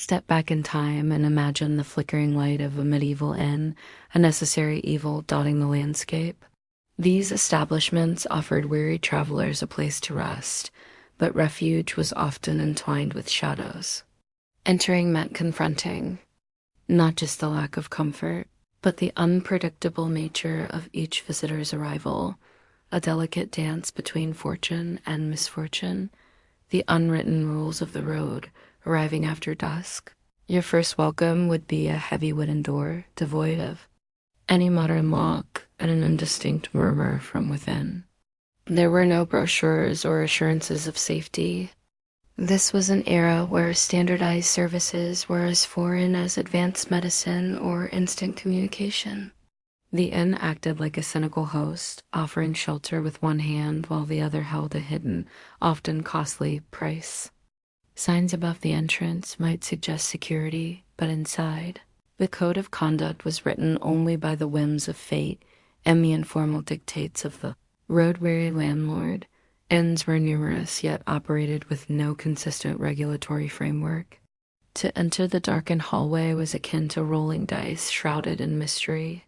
Step back in time and imagine the flickering light of a medieval inn, a necessary evil dotting the landscape. These establishments offered weary travelers a place to rest, but refuge was often entwined with shadows. Entering meant confronting not just the lack of comfort, but the unpredictable nature of each visitor's arrival, a delicate dance between fortune and misfortune, the unwritten rules of the road arriving after dusk. Your first welcome would be a heavy wooden door devoid of any modern lock and an indistinct murmur from within. There were no brochures or assurances of safety. This was an era where standardized services were as foreign as advanced medicine or instant communication. The inn acted like a cynical host, offering shelter with one hand while the other held a hidden, often costly, price. Signs above the entrance might suggest security, but inside, the code of conduct was written only by the whims of fate and the informal dictates of the road-weary landlord. Inns were numerous, yet operated with no consistent regulatory framework. To enter the darkened hallway was akin to rolling dice shrouded in mystery.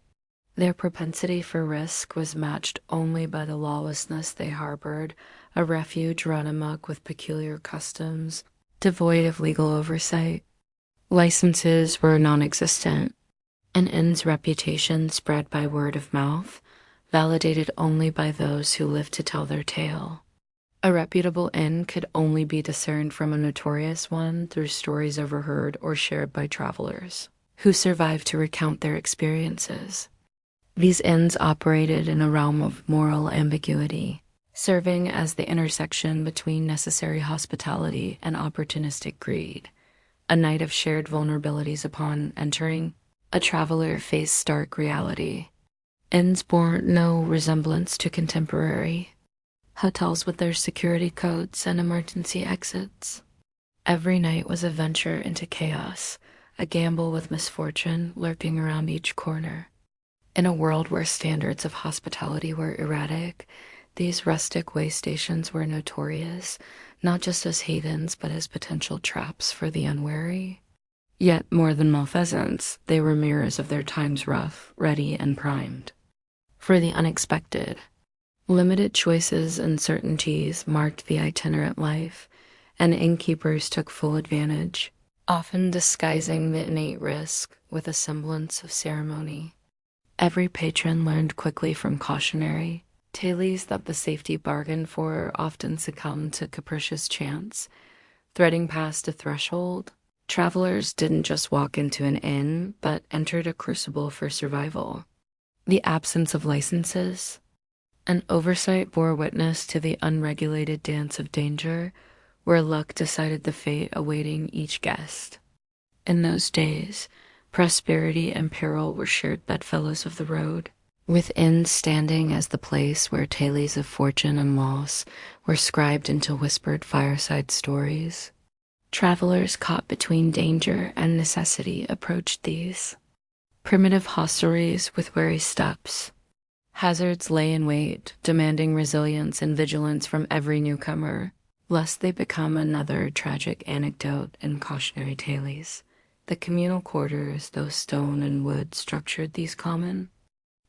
Their propensity for risk was matched only by the lawlessness they harbored, a refuge run amok with peculiar customs, devoid of legal oversight. Licenses were non-existent. An inn's reputation spread by word of mouth, validated only by those who lived to tell their tale. A reputable inn could only be discerned from a notorious one through stories overheard or shared by travelers who survived to recount their experiences. These inns operated in a realm of moral ambiguity, serving as the intersection between necessary hospitality and opportunistic greed. A night of shared vulnerabilities upon entering, a traveler faced stark reality. Inns bore no resemblance to contemporary hotels with their security codes and emergency exits. Every night was a venture into chaos, a gamble with misfortune lurking around each corner. In a world where standards of hospitality were erratic, these rustic way stations were notorious, not just as havens but as potential traps for the unwary. Yet, more than malfeasance, they were mirrors of their time's rough, ready, and primed for the unexpected. Limited choices and certainties marked the itinerant life, and innkeepers took full advantage, often disguising the innate risk with a semblance of ceremony. Every patron learned quickly from cautionary tales that the safety bargained for often succumbed to capricious chance. Threading past a threshold, travelers didn't just walk into an inn, but entered a crucible for survival. The absence of licenses and oversight bore witness to the unregulated dance of danger, where luck decided the fate awaiting each guest. In those days, prosperity and peril were shared bedfellows of the road, with inns standing as the place where tales of fortune and loss were scribed into whispered fireside stories. Travelers caught between danger and necessity approached these primitive hostelries with wary steps. Hazards lay in wait, demanding resilience and vigilance from every newcomer, lest they become another tragic anecdote in cautionary tales. The communal quarters, though stone and wood, structured these common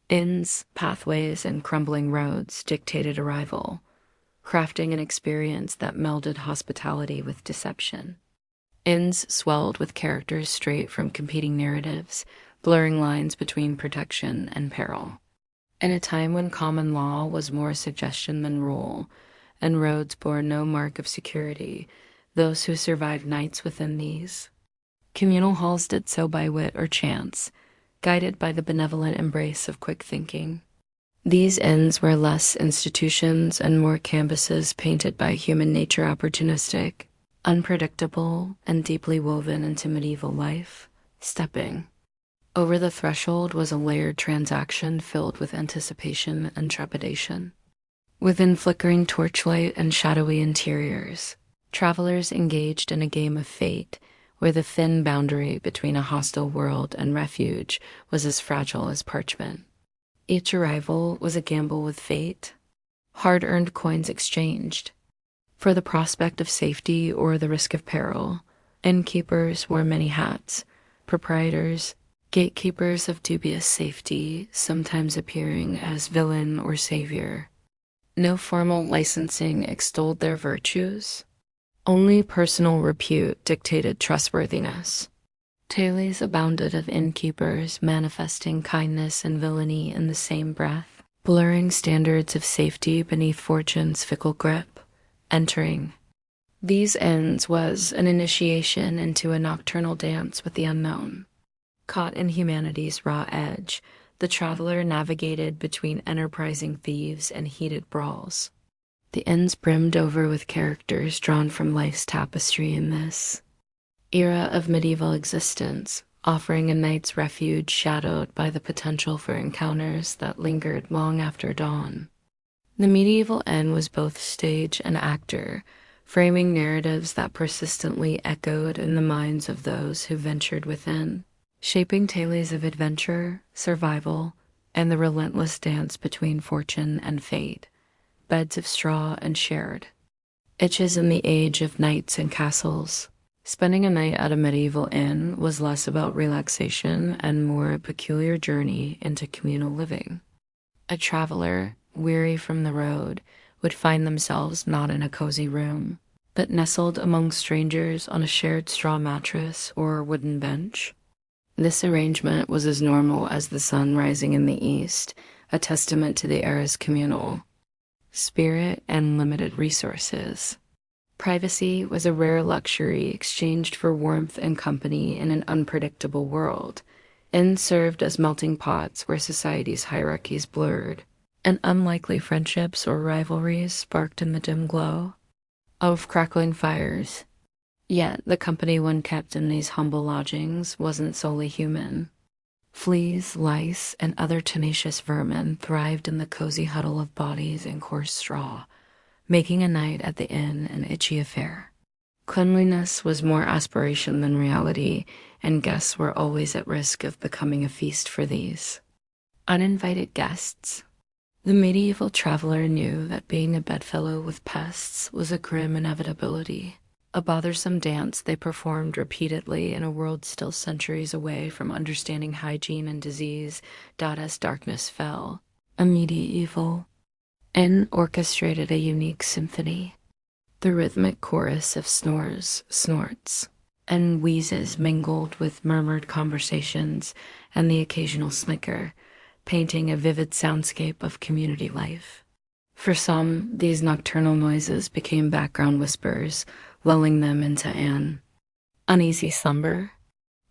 inns, pathways, and crumbling roads dictated arrival, crafting an experience that melded hospitality with deception. Inns swelled with characters straight from competing narratives, blurring lines between protection and peril. In a time when common law was more suggestion than rule, and roads bore no mark of security, those who survived nights within these communal halls did so by wit or chance, guided by the benevolent embrace of quick thinking. These inns were less institutions and more canvases painted by human nature, opportunistic, unpredictable, and deeply woven into medieval life. Stepping over the threshold was a layered transaction filled with anticipation and trepidation. Within flickering torchlight and shadowy interiors, travelers engaged in a game of fate where the thin boundary between a hostile world and refuge was as fragile as parchment. Each arrival was a gamble with fate, hard-earned coins exchanged for the prospect of safety or the risk of peril. Innkeepers wore many hats, proprietors, gatekeepers of dubious safety, sometimes appearing as villain or savior. No formal licensing extolled their virtues. Only personal repute dictated trustworthiness. Tales abounded of innkeepers manifesting kindness and villainy in the same breath, blurring standards of safety beneath fortune's fickle grip. Entering these inns was an initiation into a nocturnal dance with the unknown. Caught in humanity's raw edge, the traveler navigated between enterprising thieves and heated brawls. The inns brimmed over with characters drawn from life's tapestry in this era of medieval existence, offering a night's refuge shadowed by the potential for encounters that lingered long after dawn. The medieval inn was both stage and actor, framing narratives that persistently echoed in the minds of those who ventured within, shaping tales of adventure, survival, and the relentless dance between fortune and fate. Beds of straw and shared. Itches in the age of knights and castles. Spending a night at a medieval inn was less about relaxation and more a peculiar journey into communal living. A traveler, weary from the road, would find themselves not in a cozy room, but nestled among strangers on a shared straw mattress or wooden bench. This arrangement was as normal as the sun rising in the east, a testament to the era's communal spirit and limited resources. Privacy was a rare luxury exchanged for warmth and company in an unpredictable world. Inns served as melting pots where society's hierarchies blurred, and unlikely friendships or rivalries sparked in the dim glow of crackling fires. Yet the company one kept in these humble lodgings wasn't solely human. Fleas, lice, and other tenacious vermin thrived in the cozy huddle of bodies and coarse straw, making a night at the inn an itchy affair. Cleanliness was more aspiration than reality, and guests were always at risk of becoming a feast for these uninvited guests. The medieval traveler knew that being a bedfellow with pests was a grim inevitability, a bothersome dance they performed repeatedly in a world still centuries away from understanding hygiene and disease. As darkness fell, a medieval inn orchestrated a unique symphony. The rhythmic chorus of snores, snorts, and wheezes mingled with murmured conversations and the occasional snicker, painting a vivid soundscape of community life. For some, these nocturnal noises became background whispers, lulling them into an uneasy slumber.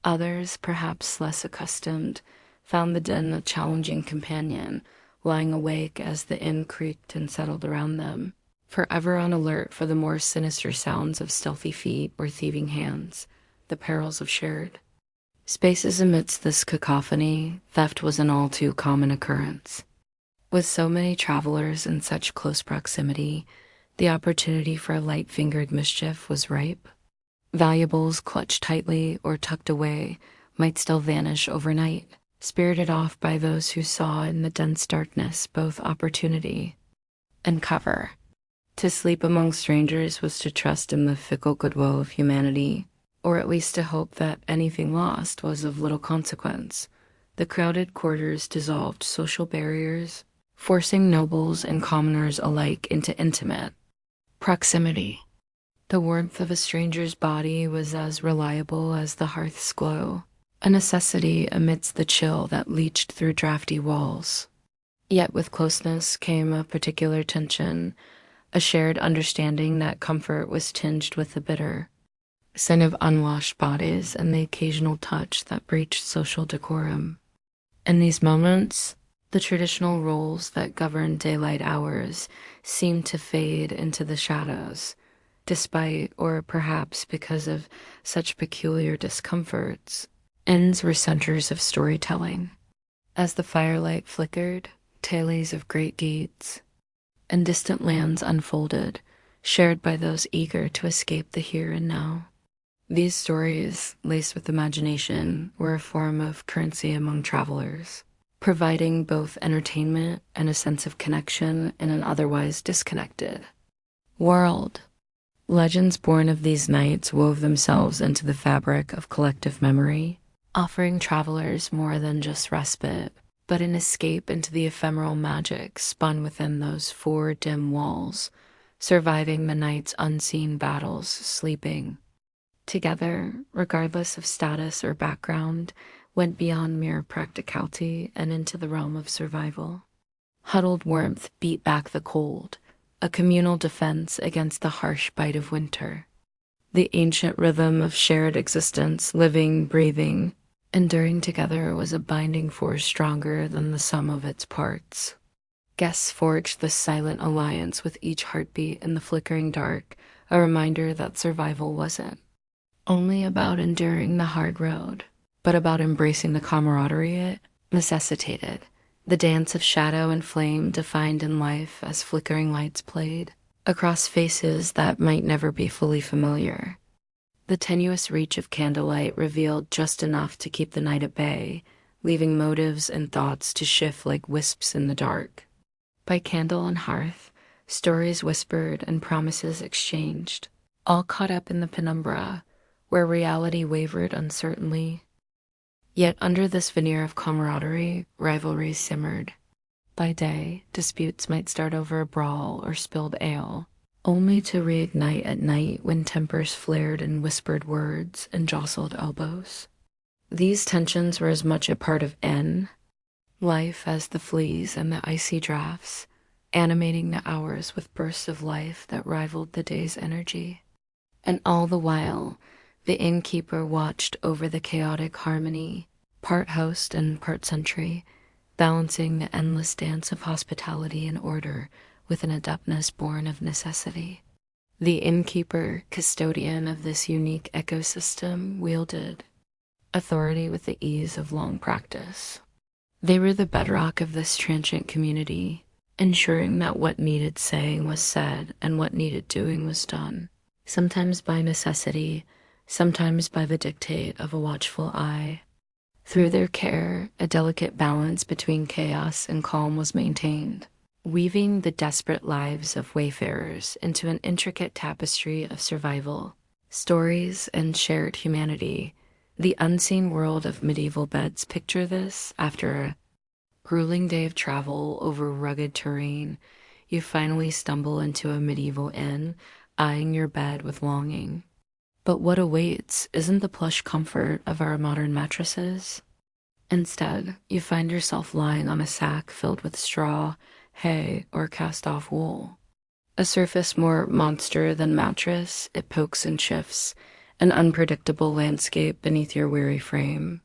Others, perhaps less accustomed, found the den a challenging companion, lying awake as the inn creaked and settled around them, forever on alert for the more sinister sounds of stealthy feet or thieving hands, the perils of shared spaces. Amidst this cacophony, theft was an all too common occurrence. With so many travelers in such close proximity, the opportunity for a light-fingered mischief was ripe. Valuables clutched tightly or tucked away might still vanish overnight, spirited off by those who saw in the dense darkness both opportunity and cover. To sleep among strangers was to trust in the fickle goodwill of humanity, or at least to hope that anything lost was of little consequence. The crowded quarters dissolved social barriers, forcing nobles and commoners alike into intimate proximity. The warmth of a stranger's body was as reliable as the hearth's glow, a necessity amidst the chill that leached through drafty walls. Yet with closeness came a particular tension, a shared understanding that comfort was tinged with the bitter scent of unwashed bodies and the occasional touch that breached social decorum. In these moments, the traditional rules that governed daylight hours seemed to fade into the shadows, despite, or perhaps because of, such peculiar discomforts. Inns were centers of storytelling. As the firelight flickered, tales of great deeds and distant lands unfolded, shared by those eager to escape the here and now. These stories, laced with imagination, were a form of currency among travelers, providing both entertainment and a sense of connection in an otherwise disconnected world. Legends born of these nights wove themselves into the fabric of collective memory, offering travelers more than just respite, but an escape into the ephemeral magic spun within those four dim walls, surviving the night's unseen battles, sleeping together, regardless of status or background, went beyond mere practicality and into the realm of survival. Huddled warmth beat back the cold, a communal defense against the harsh bite of winter. The ancient rhythm of shared existence, living, breathing, enduring together was a binding force stronger than the sum of its parts. Guests forged this silent alliance with each heartbeat in the flickering dark, a reminder that survival wasn't only about enduring the hard road, but about embracing the camaraderie it necessitated. The dance of shadow and flame defined in life as flickering lights played across faces that might never be fully familiar. The tenuous reach of candlelight revealed just enough to keep the night at bay, leaving motives and thoughts to shift like wisps in the dark. By candle and hearth, stories whispered and promises exchanged, all caught up in the penumbra, where reality wavered uncertainly. Yet under this veneer of camaraderie, rivalries simmered. By day, disputes might start over a brawl or spilled ale, only to reignite at night when tempers flared in whispered words and jostled elbows. These tensions were as much a part of life as the fleas and the icy drafts, animating the hours with bursts of life that rivaled the day's energy. And all the while, the innkeeper watched over the chaotic harmony, part host and part sentry, balancing the endless dance of hospitality and order with an adeptness born of necessity. The innkeeper, custodian of this unique ecosystem, wielded authority with the ease of long practice. They were the bedrock of this transient community, ensuring that what needed saying was said and what needed doing was done, sometimes by necessity, sometimes by the dictate of a watchful eye. Through their care, a delicate balance between chaos and calm was maintained, weaving the desperate lives of wayfarers into an intricate tapestry of survival, stories, and shared humanity. The unseen world of medieval beds. Picture this: after a grueling day of travel over rugged terrain, you finally stumble into a medieval inn, eyeing your bed with longing. But what awaits isn't the plush comfort of our modern mattresses. Instead, you find yourself lying on a sack filled with straw, hay, or cast-off wool. A surface more monster than mattress, it pokes and shifts, an unpredictable landscape beneath your weary frame.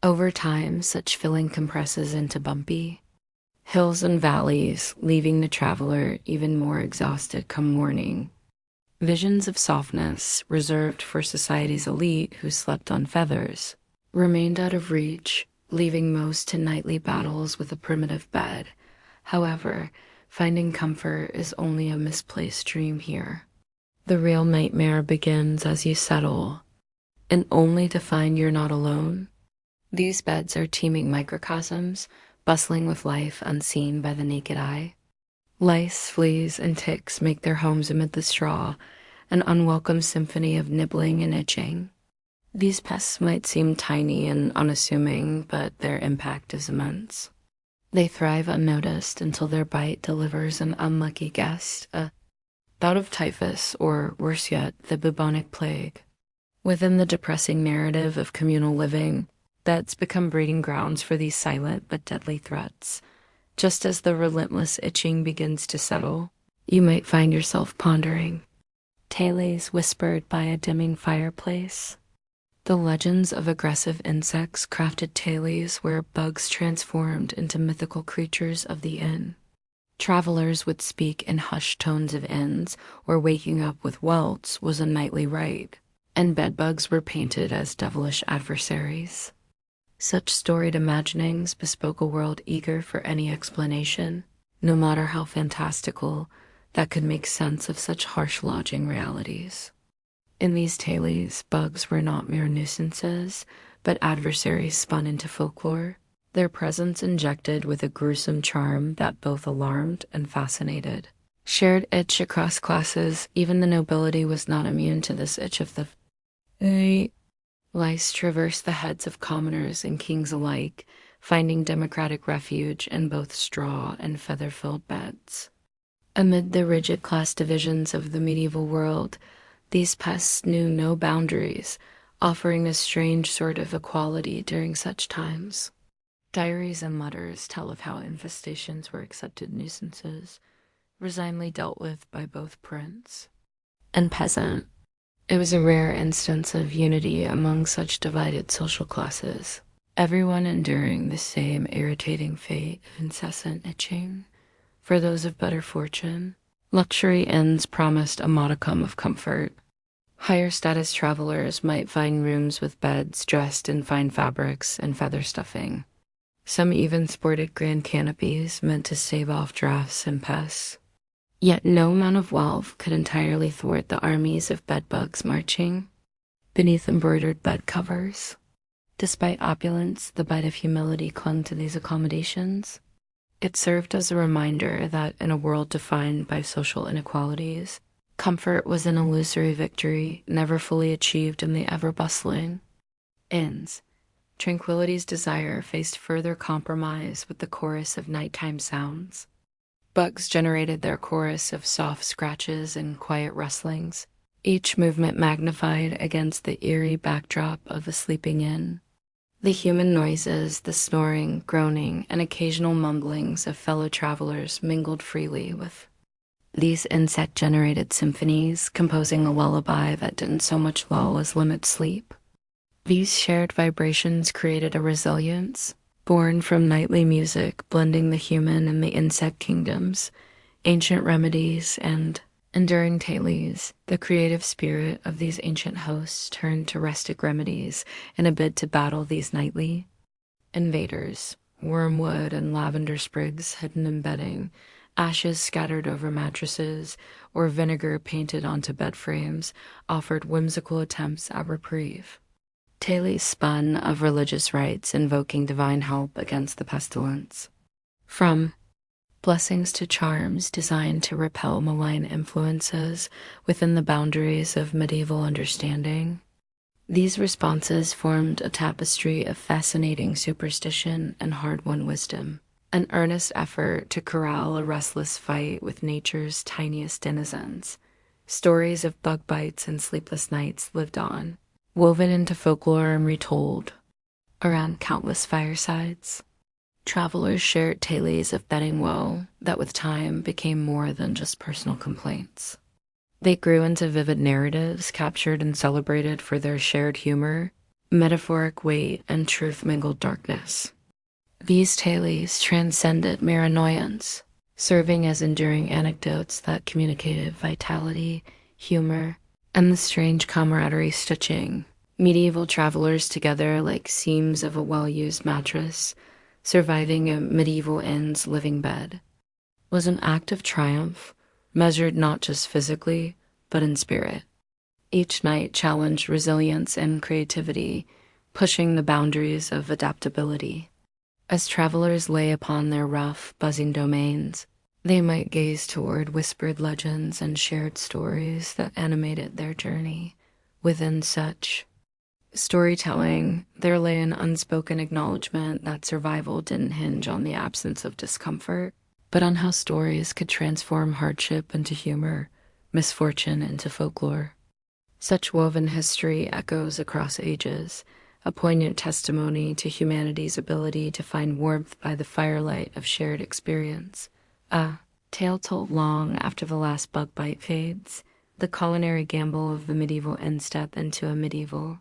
Over time, such filling compresses into bumpy hills and valleys, leaving the traveler even more exhausted come morning. Visions of softness, reserved for society's elite who slept on feathers, remained out of reach, leaving most to nightly battles with a primitive bed. However, finding comfort is only a misplaced dream here. The real nightmare begins as you settle, and only to find you're not alone. These beds are teeming microcosms, bustling with life unseen by the naked eye. Lice, fleas, and ticks make their homes amid the straw, an unwelcome symphony of nibbling and itching. These pests might seem tiny and unassuming, but their impact is immense. They thrive unnoticed until their bite delivers an unlucky guest a bout of typhus, or worse yet, the bubonic plague. Within the depressing narrative of communal living, beds become breeding grounds for these silent but deadly threats. Just as the relentless itching begins to settle, you might find yourself pondering tales whispered by a dimming fireplace. The legends of aggressive insects crafted tales where bugs transformed into mythical creatures of the inn. Travelers would speak in hushed tones of inns, where waking up with welts was a nightly rite, and bedbugs were painted as devilish adversaries. Such storied imaginings bespoke a world eager for any explanation, no matter how fantastical, that could make sense of such harsh lodging realities. In these tales, bugs were not mere nuisances, but adversaries spun into folklore, their presence injected with a gruesome charm that both alarmed and fascinated. Shared itch across classes, even the nobility was not immune to this itch of the lice traversed the heads of commoners and kings alike, finding democratic refuge in both straw and feather-filled beds. Amid the rigid class divisions of the medieval world, these pests knew no boundaries, offering a strange sort of equality during such times. Diaries and letters tell of how infestations were accepted nuisances, resignedly dealt with by both prince and peasant. It was a rare instance of unity among such divided social classes, everyone enduring the same irritating fate of incessant itching. For those of better fortune, luxury inns promised a modicum of comfort. Higher status travelers might find rooms with beds dressed in fine fabrics and feather stuffing. Some even sported grand canopies meant to stave off drafts and pests. Yet no amount of wealth could entirely thwart the armies of bedbugs marching beneath embroidered bed covers. Despite opulence, the bite of humility clung to these accommodations. It served as a reminder that in a world defined by social inequalities, comfort was an illusory victory never fully achieved in the ever-bustling inns. Tranquility's desire faced further compromise with the chorus of nighttime sounds. Bugs generated their chorus of soft scratches and quiet rustlings, each movement magnified against the eerie backdrop of a sleeping inn. The human noises, the snoring, groaning, and occasional mumblings of fellow travelers mingled freely with these insect-generated symphonies, composing a lullaby that didn't so much lull as limit sleep. These shared vibrations created a resilience, born from nightly music blending the human and the insect kingdoms, ancient remedies, and enduring tales. The creative spirit of these ancient hosts turned to rustic remedies in a bid to battle these nightly invaders. Wormwood and lavender sprigs hidden in bedding, ashes scattered over mattresses, or vinegar painted onto bed frames offered whimsical attempts at reprieve. Tales spun of religious rites invoking divine help against the pestilence. From blessings to charms designed to repel malign influences within the boundaries of medieval understanding. These responses formed a tapestry of fascinating superstition and hard-won wisdom, an earnest effort to corral a restless fight with nature's tiniest denizens. Stories of bug bites and sleepless nights lived on, woven into folklore and retold around countless firesides. Travelers shared tales of bedding woe that with time became more than just personal complaints. They grew into vivid narratives captured and celebrated for their shared humor, metaphoric weight, and truth-mingled darkness. These tales transcended mere annoyance, serving as enduring anecdotes that communicated vitality, humor, and the strange camaraderie stitching medieval travelers together like seams of a well-used mattress, surviving a medieval inn's living bed, was an act of triumph, measured not just physically, but in spirit. Each night challenged resilience and creativity, pushing the boundaries of adaptability. As travelers lay upon their rough, buzzing domains, they might gaze toward whispered legends and shared stories that animated their journey. Within such storytelling, there lay an unspoken acknowledgement that survival didn't hinge on the absence of discomfort, but on how stories could transform hardship into humor, misfortune into folklore. Such woven history echoes across ages, a poignant testimony to humanity's ability to find warmth by the firelight of shared experience. A tale told long after the last bug bite fades, the culinary gamble of the medieval inn step into a medieval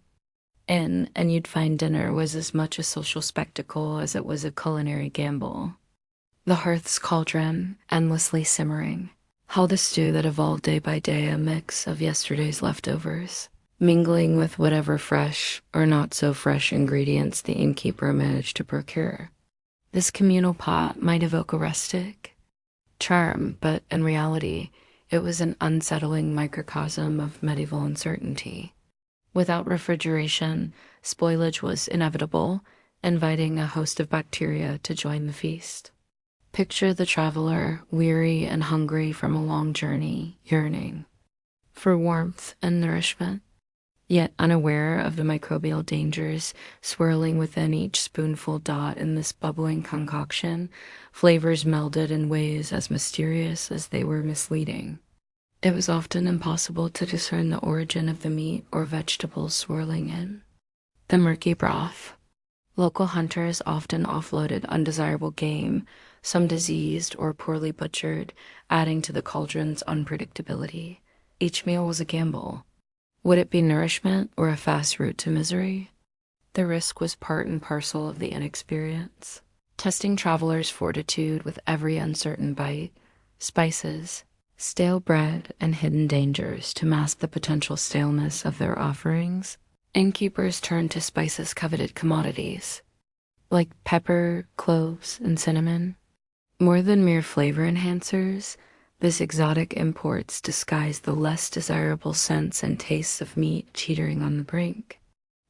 inn, and you'd find dinner was as much a social spectacle as it was a culinary gamble. The hearth's cauldron, endlessly simmering, held a stew that evolved day by day, a mix of yesterday's leftovers, mingling with whatever fresh or not so fresh ingredients the innkeeper managed to procure. This communal pot might evoke a rustic charm, but in reality, it was an unsettling microcosm of medieval uncertainty. Without refrigeration, spoilage was inevitable, inviting a host of bacteria to join the feast. Picture the traveler, weary and hungry from a long journey, yearning for warmth and nourishment, yet unaware of the microbial dangers swirling within each spoonful dot in this bubbling concoction, flavors melded in ways as mysterious as they were misleading. It was often impossible to discern the origin of the meat or vegetables swirling in. The murky broth. Local hunters often offloaded undesirable game, some diseased or poorly butchered, adding to the cauldron's unpredictability. Each meal was a gamble. Would it be nourishment or a fast route to misery? The risk was part and parcel of the inexperience, testing travelers' fortitude with every uncertain bite, spices, stale bread, and hidden dangers to mask the potential staleness of their offerings. Innkeepers turned to spices coveted commodities, like pepper, cloves, and cinnamon. More than mere flavor enhancers, this exotic imports disguised the less desirable scents and tastes of meat teetering on the brink.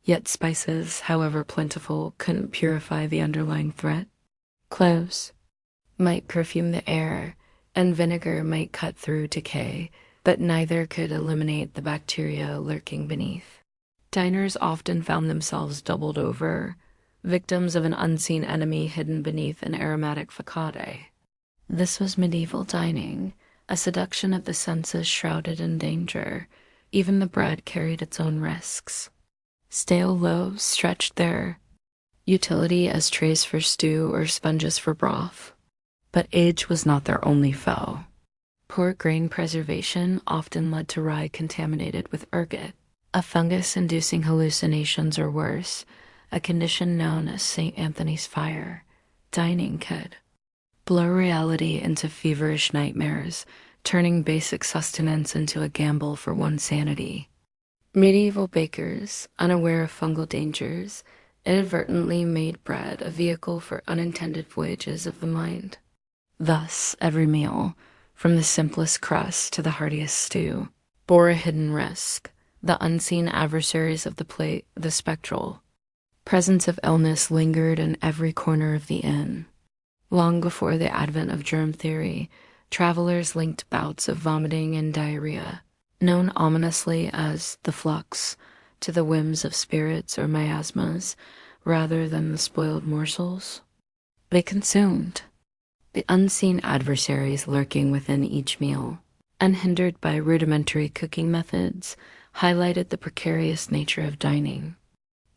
Yet spices, however plentiful, couldn't purify the underlying threat. Cloves might perfume the air, and vinegar might cut through decay, but neither could eliminate the bacteria lurking beneath. Diners often found themselves doubled over, victims of an unseen enemy hidden beneath an aromatic facade. This was medieval dining, a seduction of the senses shrouded in danger. Even the bread carried its own risks. Stale loaves stretched their utility as trays for stew or sponges for broth. But age was not their only foe. Poor grain preservation often led to rye contaminated with ergot, a fungus-inducing hallucinations or worse, a condition known as St. Anthony's fire. Dining could blur reality into feverish nightmares, turning basic sustenance into a gamble for one's sanity. Medieval bakers, unaware of fungal dangers, inadvertently made bread a vehicle for unintended voyages of the mind. Thus, every meal, from the simplest crust to the heartiest stew, bore a hidden risk. The unseen adversaries of the plate, the spectral presence of illness lingered in every corner of the inn. Long before the advent of germ theory, travelers linked bouts of vomiting and diarrhea, known ominously as the flux, to the whims of spirits or miasmas, rather than the spoiled morsels they consumed. The unseen adversaries lurking within each meal, unhindered by rudimentary cooking methods, highlighted the precarious nature of dining.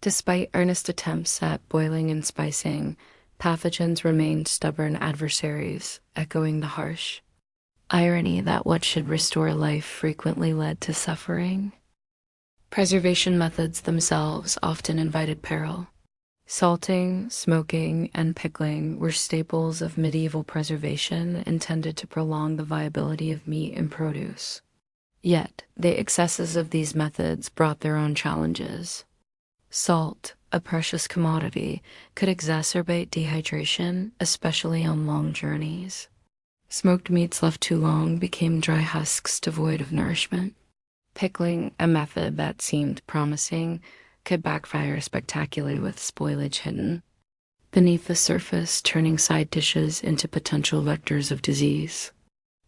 Despite earnest attempts at boiling and spicing, pathogens remained stubborn adversaries, echoing the harsh irony that what should restore life frequently led to suffering. Preservation methods themselves often invited peril. Salting, smoking, and pickling were staples of medieval preservation intended to prolong the viability of meat and produce. Yet, the excesses of these methods brought their own challenges. Salt, a precious commodity, could exacerbate dehydration, especially on long journeys. Smoked meats left too long became dry husks devoid of nourishment. Pickling, a method that seemed promising, could backfire spectacularly with spoilage hidden beneath the surface, turning side dishes into potential vectors of disease.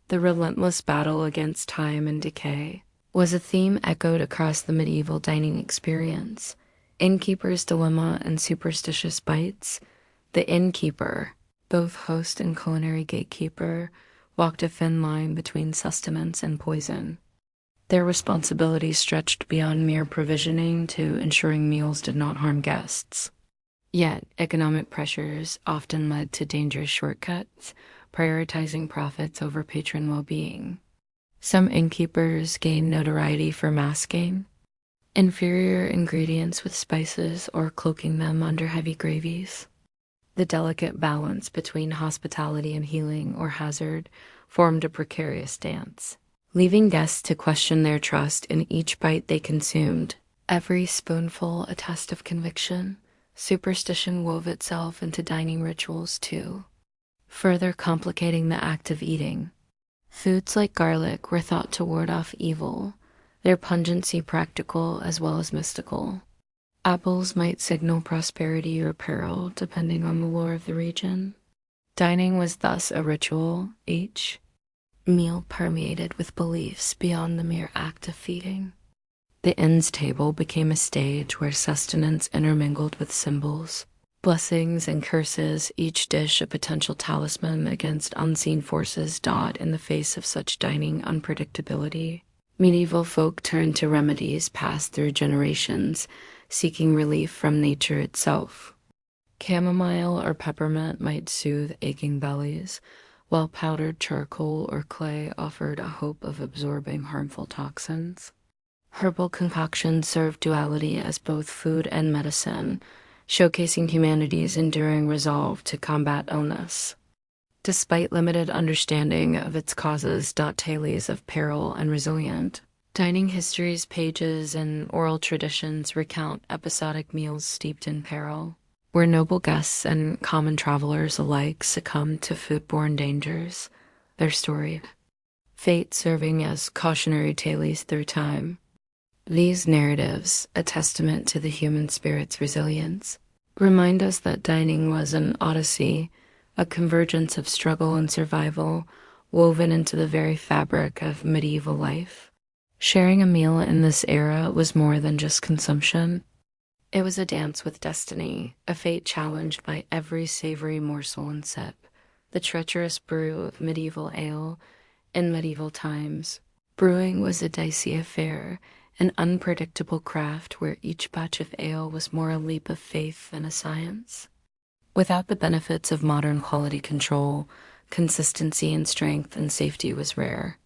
The relentless battle against time and decay was a theme echoed across the medieval dining experience. Innkeeper's dilemma and superstitious bites. The innkeeper, both host and culinary gatekeeper, walked a thin line between sustenance and poison. Their responsibilities stretched beyond mere provisioning to ensuring meals did not harm guests. Yet, economic pressures often led to dangerous shortcuts, prioritizing profits over patron well-being. Some innkeepers gained notoriety for masking inferior ingredients with spices or cloaking them under heavy gravies. The delicate balance between hospitality and healing or hazard formed a precarious dance, leaving guests to question their trust in each bite they consumed. Every spoonful a test of conviction. Superstition wove itself into dining rituals too, further complicating the act of eating. Foods like garlic were thought to ward off evil, their pungency practical as well as mystical. Apples might signal prosperity or peril, depending on the lore of the region. Dining was thus a ritual, each meal permeated with beliefs beyond the mere act of feeding. The inn's table became a stage where sustenance intermingled with symbols, blessings and curses, each dish a potential talisman against unseen forces dawed in the face of such dining unpredictability. Medieval folk turned to remedies passed through generations, seeking relief from nature itself. Chamomile or peppermint might soothe aching bellies, while powdered charcoal or clay offered a hope of absorbing harmful toxins. Herbal concoctions served duality as both food and medicine, showcasing humanity's enduring resolve to combat illness. Despite limited understanding of its causes, tales of peril and resilient. Dining history's pages and oral traditions recount episodic meals steeped in peril, where noble guests and common travelers alike succumbed to foodborne dangers, their storied fate serving as cautionary tales through time. These narratives, a testament to the human spirit's resilience, remind us that dining was an odyssey, a convergence of struggle and survival woven into the very fabric of medieval life. Sharing a meal in this era was more than just consumption. It was a dance with destiny, a fate challenged by every savory morsel and sip, the treacherous brew of medieval ale in medieval times. Brewing was a dicey affair, an unpredictable craft where each batch of ale was more a leap of faith than a science. Without the benefits of modern quality control, consistency in strength and safety was rare.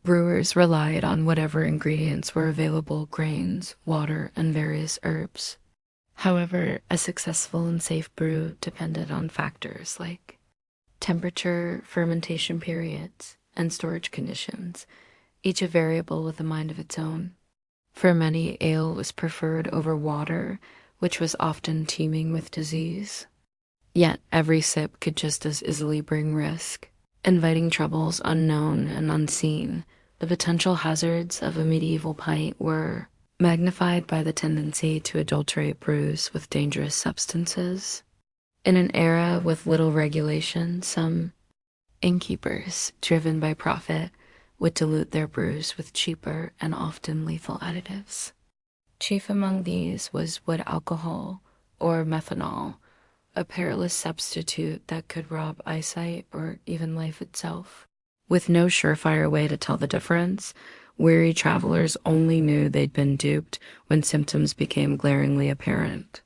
Brewers relied on whatever ingredients were available: grains, water, and various herbs. However, a successful and safe brew depended on factors like temperature, fermentation periods, and storage conditions, each a variable with a mind of its own. For many, ale was preferred over water, which was often teeming with disease. Yet every sip could just as easily bring risk, inviting troubles unknown and unseen. The potential hazards of a medieval pint were magnified by the tendency to adulterate brews with dangerous substances. In an era with little regulation, some innkeepers, driven by profit, would dilute their brews with cheaper and often lethal additives. Chief among these was wood alcohol, or methanol, a perilous substitute that could rob eyesight or even life itself. With no surefire way to tell the difference, weary travelers only knew they'd been duped when symptoms became glaringly apparent.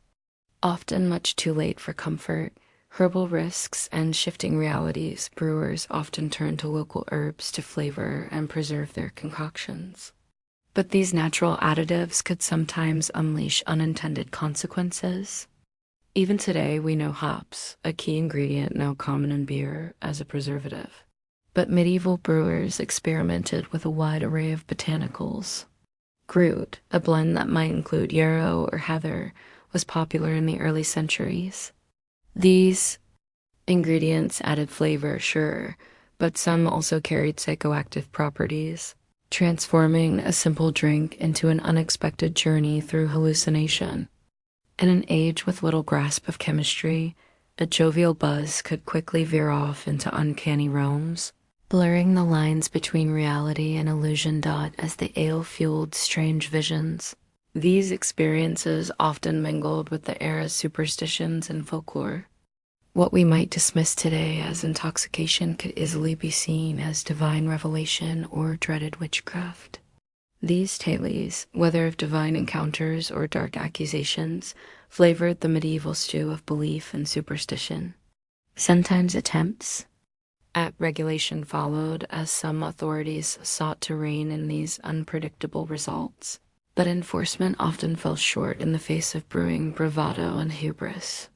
Often much too late for comfort, herbal risks and shifting realities, brewers often turned to local herbs to flavor and preserve their concoctions. But these natural additives could sometimes unleash unintended consequences. Even today, we know hops, a key ingredient now common in beer, as a preservative. But medieval brewers experimented with a wide array of botanicals. Groot, a blend that might include yarrow or heather, was popular in the early centuries. These ingredients added flavor, sure, but some also carried psychoactive properties, transforming a simple drink into an unexpected journey through hallucination. In an age with little grasp of chemistry, a jovial buzz could quickly veer off into uncanny realms, blurring the lines between reality and illusion. As the ale fueled strange visions. These experiences often mingled with the era's superstitions and folklore. What we might dismiss today as intoxication could easily be seen as divine revelation or dreaded witchcraft. These tales, whether of divine encounters or dark accusations, flavored the medieval stew of belief and superstition. Sometimes attempts at regulation followed, as some authorities sought to rein in these unpredictable results. But enforcement often fell short in the face of brewing bravado and hubris.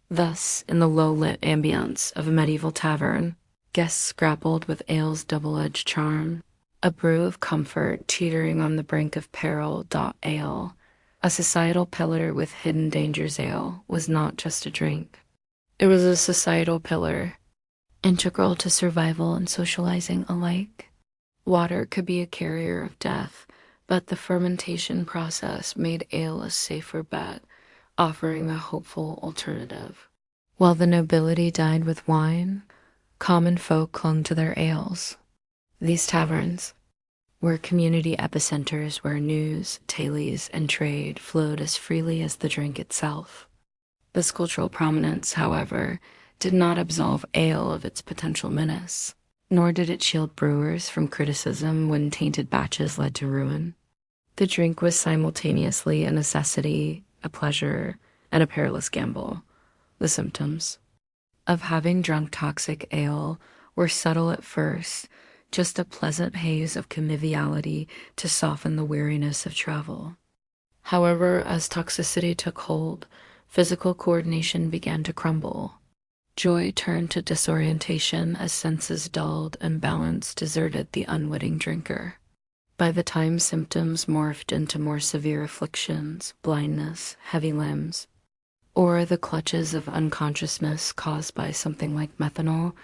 Thus, in the low-lit ambience of a medieval tavern, guests grappled with ale's double-edged charm, a brew of comfort teetering on the brink of peril. Ale, a societal pillar with hidden dangers. Ale was not just a drink. It was a societal pillar, integral to survival and socializing alike. Water could be a carrier of death, but the fermentation process made ale a safer bet, offering a hopeful alternative. While the nobility dined with wine, common folk clung to their ales. These taverns were community epicenters where news, tales, and trade flowed as freely as the drink itself. This cultural prominence, however, did not absolve ale of its potential menace, nor did it shield brewers from criticism when tainted batches led to ruin. The drink was simultaneously a necessity, a pleasure, and a perilous gamble. The symptoms of having drunk toxic ale were subtle at first, just a pleasant haze of conviviality to soften the weariness of travel. However, as toxicity took hold, physical coordination began to crumble. Joy turned to disorientation as senses dulled and balance deserted the unwitting drinker. By the time symptoms morphed into more severe afflictions, blindness, heavy limbs, or the clutches of unconsciousness caused by something like methanol,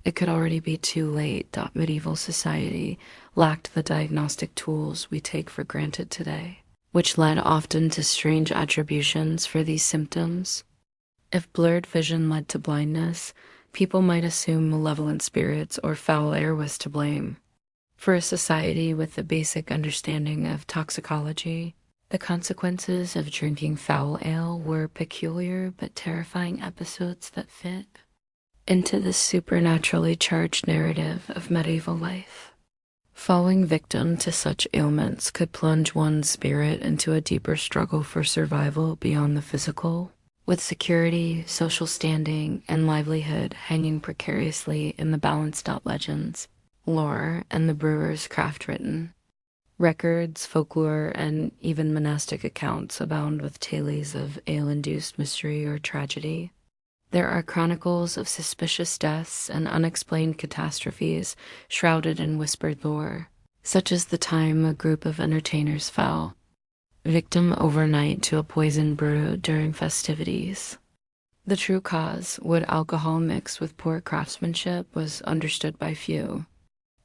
it could already be too late. Medieval society lacked the diagnostic tools we take for granted today, which led often to strange attributions for these symptoms. If blurred vision led to blindness, people might assume malevolent spirits or foul air was to blame. For a society with a basic understanding of toxicology, the consequences of drinking foul ale were peculiar but terrifying episodes that fit into the supernaturally charged narrative of medieval life. Falling victim to such ailments could plunge one's spirit into a deeper struggle for survival beyond the physical, with security, social standing, and livelihood hanging precariously in the balance. Legends, lore, and the brewer's craft written. Records, folklore, and even monastic accounts abound with tales of ale-induced mystery or tragedy. There are chronicles of suspicious deaths and unexplained catastrophes shrouded in whispered lore, such as the time a group of entertainers fell victim overnight to a poison brew during festivities. The true cause, would alcohol mixed with poor craftsmanship, was understood by few.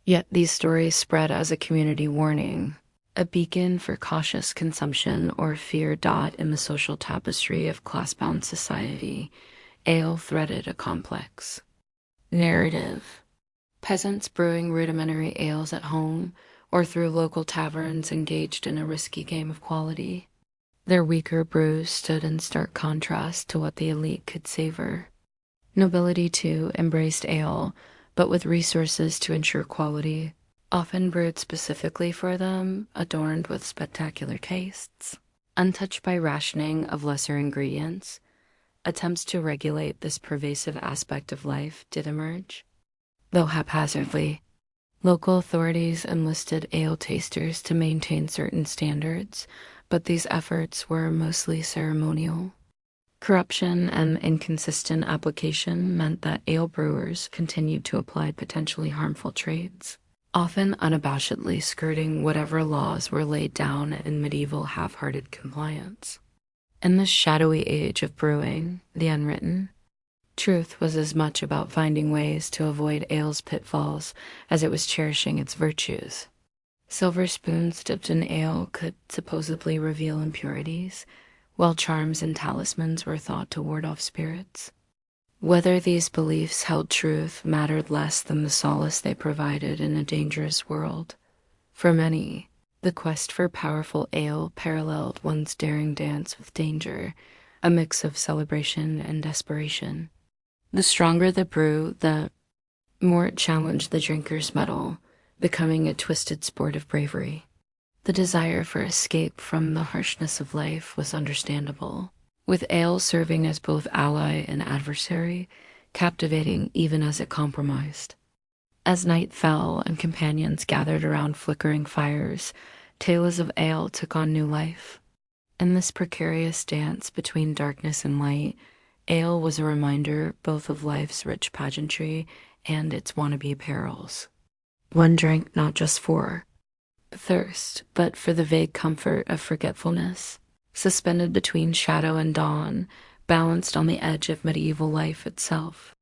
Yet these stories spread as a community warning, a beacon for cautious consumption or fear. In the social tapestry of class-bound society, ale threaded a complex narrative. Peasants brewing rudimentary ales at home or through local taverns engaged in a risky game of quality. Their weaker brews stood in stark contrast to what the elite could savor. Nobility, too, embraced ale, but with resources to ensure quality, often brewed specifically for them, adorned with spectacular tastes. Untouched by rationing of lesser ingredients, attempts to regulate this pervasive aspect of life did emerge. Though haphazardly, local authorities enlisted ale tasters to maintain certain standards, but these efforts were mostly ceremonial. Corruption and inconsistent application meant that ale brewers continued to apply potentially harmful trades, often unabashedly skirting whatever laws were laid down in medieval half-hearted compliance. In this shadowy age of brewing, the unwritten, truth was as much about finding ways to avoid ale's pitfalls as it was cherishing its virtues. Silver spoons dipped in ale could supposedly reveal impurities, while charms and talismans were thought to ward off spirits. Whether these beliefs held truth mattered less than the solace they provided in a dangerous world. For many, the quest for powerful ale paralleled one's daring dance with danger, a mix of celebration and desperation. The stronger the brew, the more it challenged the drinker's mettle, becoming a twisted sport of bravery. The desire for escape from the harshness of life was understandable, with ale serving as both ally and adversary, captivating even as it compromised. As night fell and companions gathered around flickering fires, tales of ale took on new life. In this precarious dance between darkness and light, ale was a reminder both of life's rich pageantry and its wannabe perils. One drank not just for thirst, but for the vague comfort of forgetfulness, suspended between shadow and dawn, balanced on the edge of medieval life itself.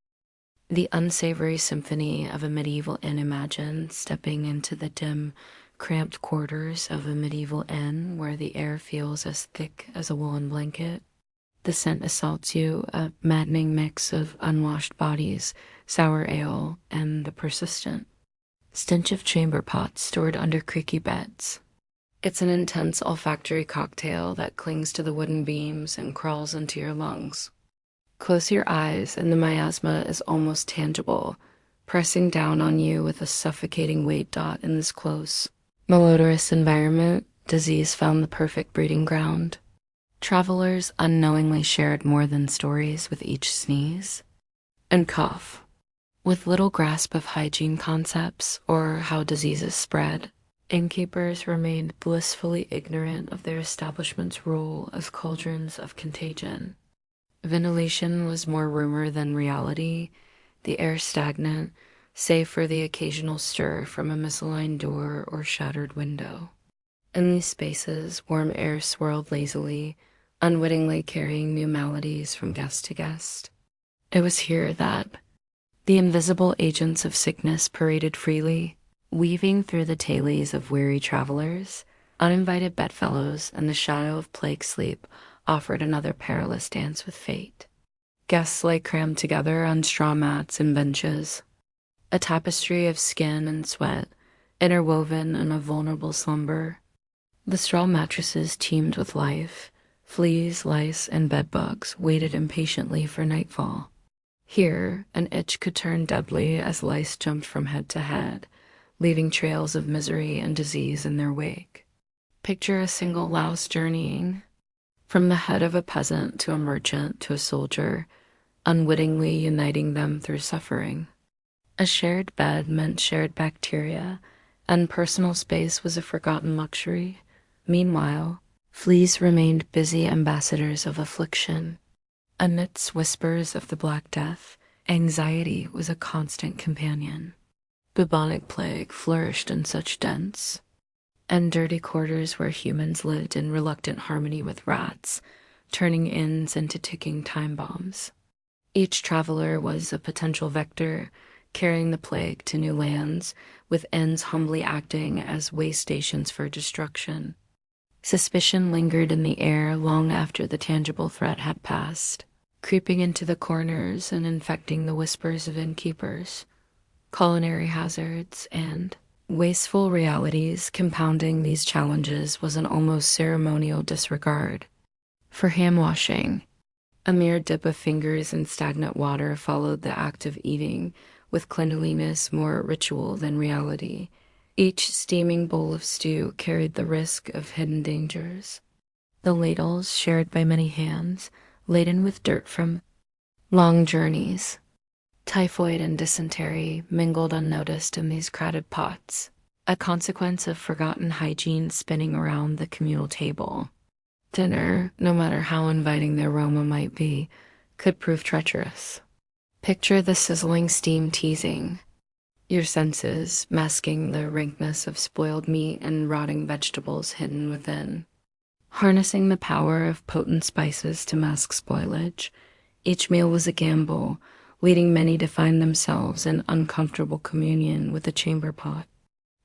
The unsavory symphony of a medieval inn. Imagine stepping into the dim, cramped quarters of a medieval inn where the air feels as thick as a woolen blanket. The scent assaults you, a maddening mix of unwashed bodies, sour ale, and the persistent stench of chamber pots stored under creaky beds. It's an intense olfactory cocktail that clings to the wooden beams and crawls into your lungs. Close your eyes, and the miasma is almost tangible, pressing down on you with a suffocating weight dot in this close, malodorous environment. Disease found the perfect breeding ground. Travelers unknowingly shared more than stories with each sneeze and cough. With little grasp of hygiene concepts or how diseases spread, innkeepers remained blissfully ignorant of their establishment's role as cauldrons of contagion. Ventilation was more rumor than reality, the air stagnant, save for the occasional stir from a misaligned door or shattered window. In these spaces, warm air swirled lazily, unwittingly carrying new maladies from guest to guest. It was here that the invisible agents of sickness paraded freely, weaving through the tailies of weary travelers. Uninvited bedfellows and the shadow of plague sleep offered another perilous dance with fate. Guests lay crammed together on straw mats and benches, a tapestry of skin and sweat, interwoven in a vulnerable slumber. The straw mattresses teemed with life. Fleas, lice, and bedbugs waited impatiently for nightfall. Here, an itch could turn deadly as lice jumped from head to head, leaving trails of misery and disease in their wake. Picture a single louse journeying from the head of a peasant to a merchant to a soldier, unwittingly uniting them through suffering. A shared bed meant shared bacteria, and personal space was a forgotten luxury. Meanwhile, fleas remained busy ambassadors of affliction. Amidst whispers of the Black Death, anxiety was a constant companion. Bubonic plague flourished in such dens, and dirty quarters where humans lived in reluctant harmony with rats, turning inns into ticking time bombs. Each traveler was a potential vector, carrying the plague to new lands, with inns humbly acting as way stations for destruction. Suspicion lingered in the air long after the tangible threat had passed, creeping into the corners and infecting the whispers of innkeepers. Culinary hazards and wasteful realities compounding these challenges was an almost ceremonial disregard. For ham-washing, a mere dip of fingers in stagnant water followed the act of eating, with cleanliness more ritual than reality. Each steaming bowl of stew carried the risk of hidden dangers. The ladles, shared by many hands, laden with dirt from long journeys. Typhoid and dysentery mingled unnoticed in these crowded pots, a consequence of forgotten hygiene spinning around the communal table. Dinner, no matter how inviting the aroma might be, could prove treacherous. Picture the sizzling steam teasing your senses, masking the rankness of spoiled meat and rotting vegetables hidden within. Harnessing the power of potent spices to mask spoilage, each meal was a gamble, leading many to find themselves in uncomfortable communion with the chamber pot.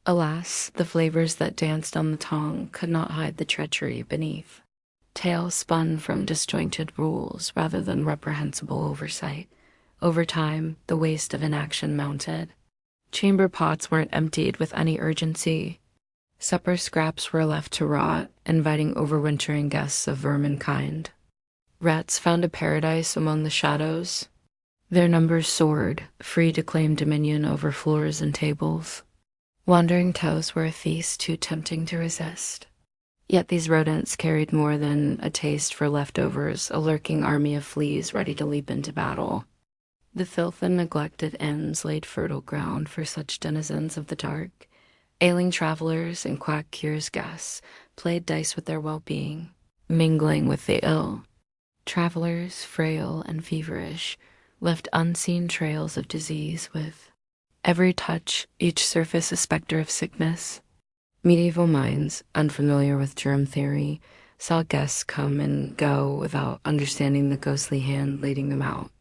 Alas, the flavors that danced on the tongue could not hide the treachery beneath. Tales spun from disjointed rules rather than reprehensible oversight. Over time, the waste of inaction mounted. Chamber pots weren't emptied with any urgency. Supper scraps were left to rot, inviting overwintering guests of vermin kind. Rats found a paradise among the shadows. Their numbers soared, free to claim dominion over floors and tables. Wandering toes were a feast too tempting to resist. Yet these rodents carried more than a taste for leftovers, a lurking army of fleas ready to leap into battle. The filth and neglected inns laid fertile ground for such denizens of the dark. Ailing travelers and quack cures guests played dice with their well-being, mingling with the ill. Travelers, frail and feverish, left unseen trails of disease with every touch, each surface a specter of sickness. Medieval minds, unfamiliar with germ theory, saw guests come and go without understanding the ghostly hand leading them out.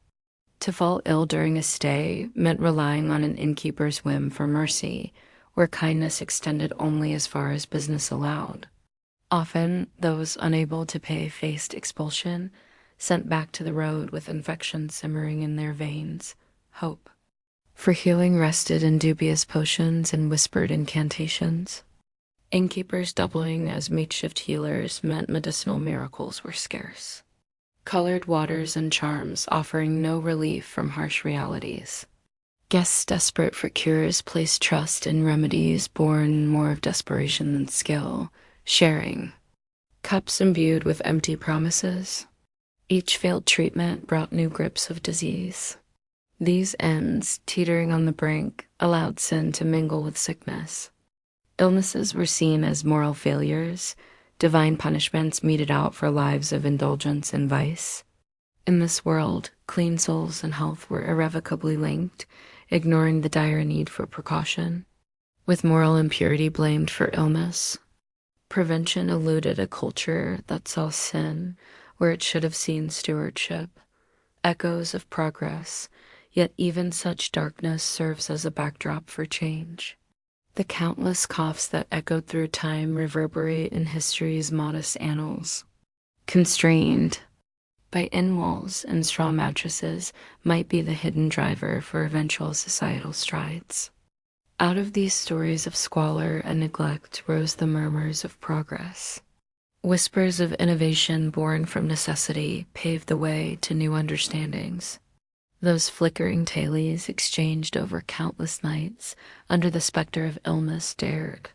To fall ill during a stay meant relying on an innkeeper's whim for mercy, where kindness extended only as far as business allowed. Often, those unable to pay faced expulsion, sent back to the road with infection simmering in their veins. Hope for healing rested in dubious potions and whispered incantations. Innkeepers doubling as makeshift healers meant medicinal miracles were scarce. Colored waters and charms offering no relief from harsh realities. Guests desperate for cures placed trust in remedies born more of desperation than skill, sharing cups imbued with empty promises. Each failed treatment brought new grips of disease. These ends, teetering on the brink, allowed sin to mingle with sickness. Illnesses were seen as moral failures, divine punishments meted out for lives of indulgence and vice. In this world, clean souls and health were irrevocably linked, ignoring the dire need for precaution. With moral impurity blamed for illness, prevention eluded a culture that saw sin where it should have seen stewardship. Echoes of progress, yet even such darkness serves as a backdrop for change. The countless coughs that echoed through time reverberate in history's modest annals. Constrained by inn walls and straw mattresses might be the hidden driver for eventual societal strides. Out of these stories of squalor and neglect rose the murmurs of progress. Whispers of innovation born from necessity paved the way to new understandings. Those flickering tailies exchanged over countless nights under the specter of illness dared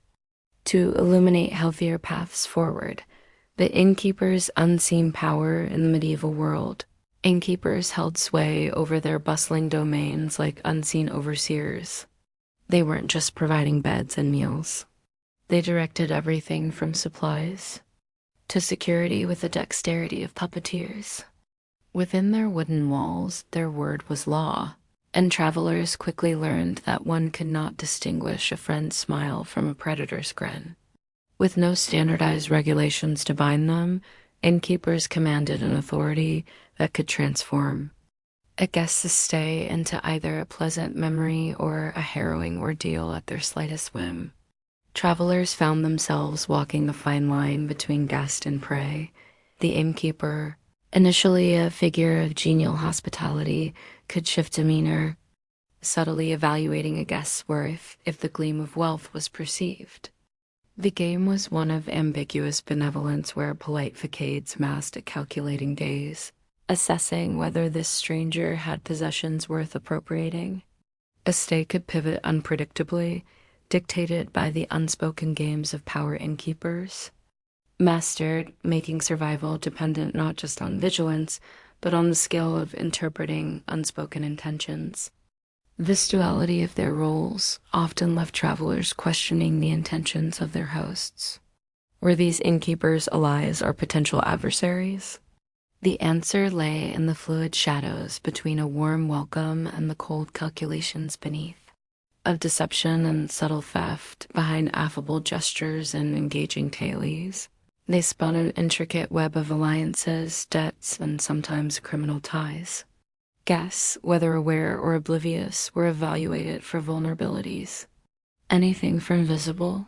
to illuminate healthier paths forward. The innkeepers' unseen power in the medieval world. Innkeepers held sway over their bustling domains like unseen overseers. They weren't just providing beds and meals. They directed everything from supplies to security with the dexterity of puppeteers. Within their wooden walls, their word was law, and travelers quickly learned that one could not distinguish a friend's smile from a predator's grin. With no standardized regulations to bind them, innkeepers commanded an authority that could transform a guest's stay into either a pleasant memory or a harrowing ordeal at their slightest whim. Travelers found themselves walking the fine line between guest and prey. The innkeeper, initially a figure of genial hospitality, could shift demeanor, subtly evaluating a guest's worth if the gleam of wealth was perceived. The game was one of ambiguous benevolence where polite facades masked a calculating gaze, assessing whether this stranger had possessions worth appropriating. A stay could pivot unpredictably, dictated by the unspoken games of power innkeepers. Mastered, making survival dependent not just on vigilance, but on the skill of interpreting unspoken intentions. This duality of their roles often left travelers questioning the intentions of their hosts. Were these innkeepers allies or potential adversaries? The answer lay in the fluid shadows between a warm welcome and the cold calculations beneath, of deception and subtle theft behind affable gestures and engaging tailies. They spun an intricate web of alliances, debts, and sometimes criminal ties. Guests, whether aware or oblivious, were evaluated for vulnerabilities. Anything from visible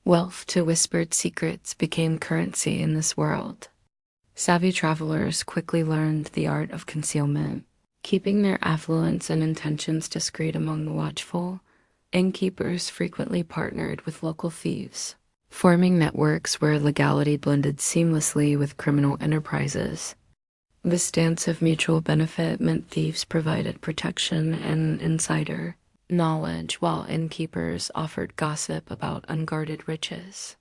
wealth to whispered secrets became currency in this world. Savvy travelers quickly learned the art of concealment, keeping their affluence and intentions discreet among the watchful. Innkeepers frequently partnered with local thieves, forming networks where legality blended seamlessly with criminal enterprises. This dance of mutual benefit meant thieves provided protection and insider knowledge, while innkeepers offered gossip about unguarded riches.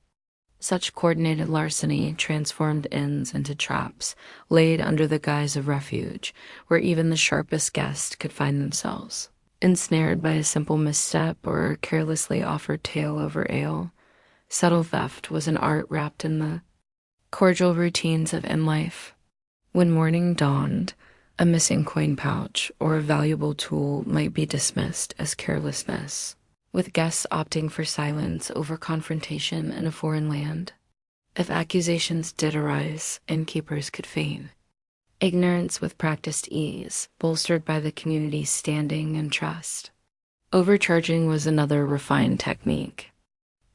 Such coordinated larceny transformed inns into traps laid under the guise of refuge, where even the sharpest guest could find themselves. Ensnared by a simple misstep or carelessly offered tale over ale, subtle theft was an art wrapped in the cordial routines of inn life. When morning dawned, a missing coin pouch or a valuable tool might be dismissed as carelessness, with guests opting for silence over confrontation in a foreign land. If accusations did arise, innkeepers could feign ignorance with practiced ease, bolstered by the community's standing and trust. Overcharging was another refined technique.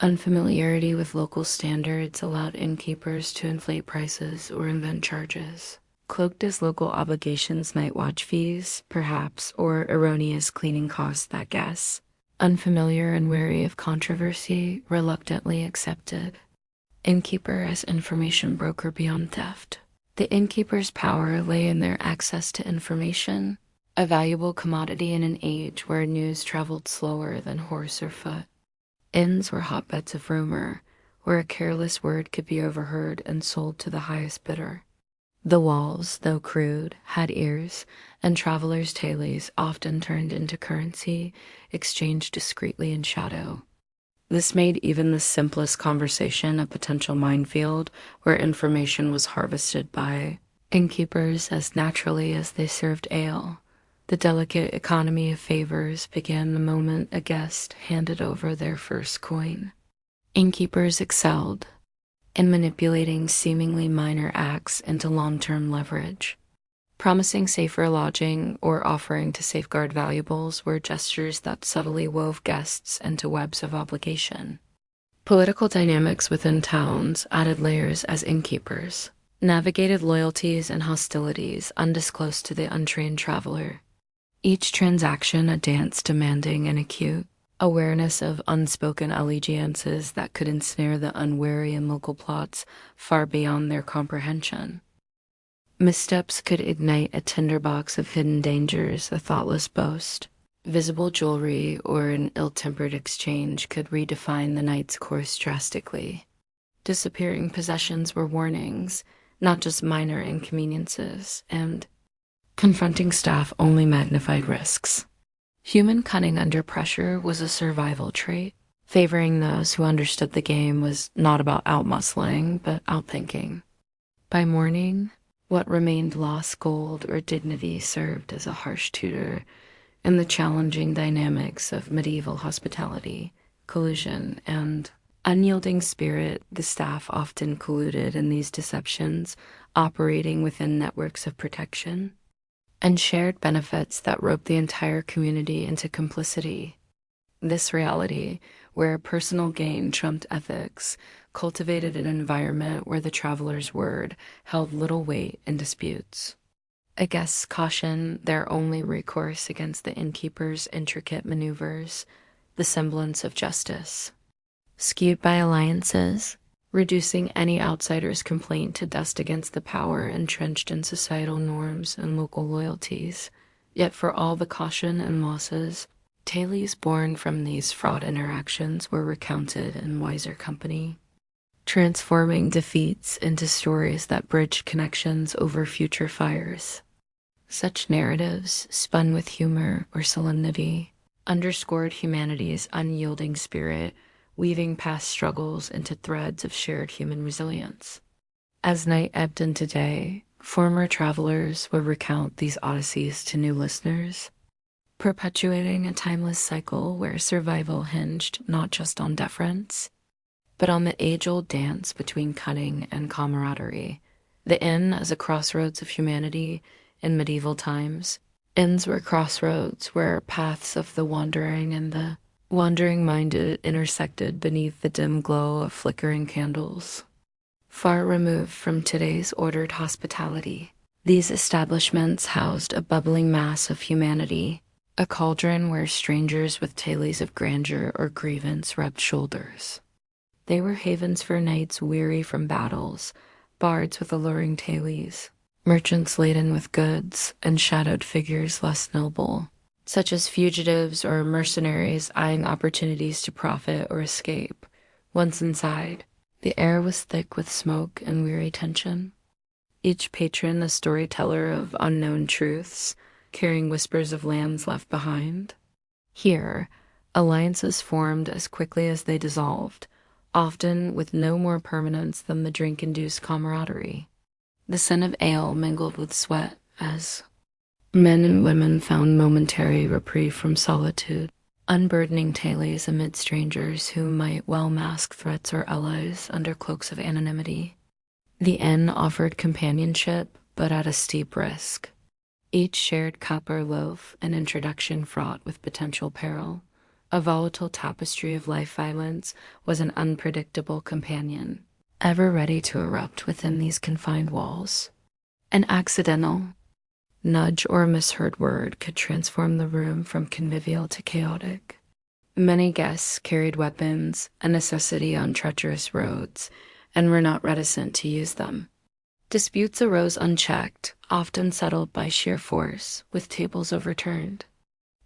Unfamiliarity with local standards allowed innkeepers to inflate prices or invent charges. cloaked as local obligations, night watch fees, perhaps, or erroneous cleaning costs that guess, unfamiliar and wary of controversy, reluctantly accepted. Innkeeper as information broker beyond theft. The innkeeper's power lay in their access to information, a valuable commodity in an age where news traveled slower than horse or foot. Inns were hotbeds of rumor, where a careless word could be overheard and sold to the highest bidder. The walls, though crude, had ears, and travelers' tailies often turned into currency, exchanged discreetly in shadow. This made even the simplest conversation a potential minefield where information was harvested by innkeepers as naturally as they served ale. The delicate economy of favors began the moment a guest handed over their first coin. Innkeepers excelled in manipulating seemingly minor acts into long-term leverage. Promising safer lodging or offering to safeguard valuables were gestures that subtly wove guests into webs of obligation. Political dynamics within towns added layers as innkeepers, navigated loyalties and hostilities undisclosed to the untrained traveler. Each transaction a dance demanding an acute awareness of unspoken allegiances that could ensnare the unwary in local plots far beyond their comprehension. Missteps could ignite a tinderbox of hidden dangers, a thoughtless boast. Visible jewelry or an ill-tempered exchange could redefine the night's course drastically. Disappearing possessions were warnings, not just minor inconveniences, and confronting staff only magnified risks. Human cunning under pressure was a survival trait. Favoring those who understood the game was not about outmuscling, but outthinking. By morning, what remained lost gold or dignity served as a harsh tutor in the challenging dynamics of medieval hospitality, collusion, and unyielding spirit. The staff often colluded in these deceptions, operating within networks of protection, and shared benefits that roped the entire community into complicity. This reality, where personal gain trumped ethics, cultivated an environment where the traveler's word held little weight in disputes. A guest's caution, their only recourse against the innkeeper's intricate maneuvers, the semblance of justice. Skewed by alliances, reducing any outsider's complaint to dust against the power entrenched in societal norms and local loyalties. Yet for all the caution and losses, tales born from these fraught interactions were recounted in wiser company, transforming defeats into stories that bridged connections over future fires. Such narratives, spun with humor or solemnity, underscored humanity's unyielding spirit, weaving past struggles into threads of shared human resilience. As night ebbed into day, former travelers would recount these odysseys to new listeners, perpetuating a timeless cycle where survival hinged not just on deference, but on the age-old dance between cunning and camaraderie. The inn as a crossroads of humanity in medieval times. Inns were crossroads where paths of the wandering and the wandering-minded intersected beneath the dim glow of flickering candles. Far removed from today's ordered hospitality, these establishments housed a bubbling mass of humanity, a cauldron where strangers with tales of grandeur or grievance rubbed shoulders. They were havens for knights weary from battles, bards with alluring tales, merchants laden with goods, and shadowed figures less noble, such as fugitives or mercenaries eyeing opportunities to profit or escape. Once inside, the air was thick with smoke and weary tension. Each patron a storyteller of unknown truths, carrying whispers of lands left behind. Here, alliances formed as quickly as they dissolved, often with no more permanence than the drink-induced camaraderie. The scent of ale mingled with sweat as men and women found momentary reprieve from solitude, unburdening tales amid strangers who might well mask threats or allies under cloaks of anonymity. The inn offered companionship, but at a steep risk. Each shared cup or loaf an introduction fraught with potential peril. A volatile tapestry of life violence was an unpredictable companion, ever ready to erupt within these confined walls. An accidental nudge or a misheard word could transform the room from convivial to chaotic. Many guests carried weapons, a necessity on treacherous roads, and were not reticent to use them. Disputes arose unchecked, often settled by sheer force, with tables overturned,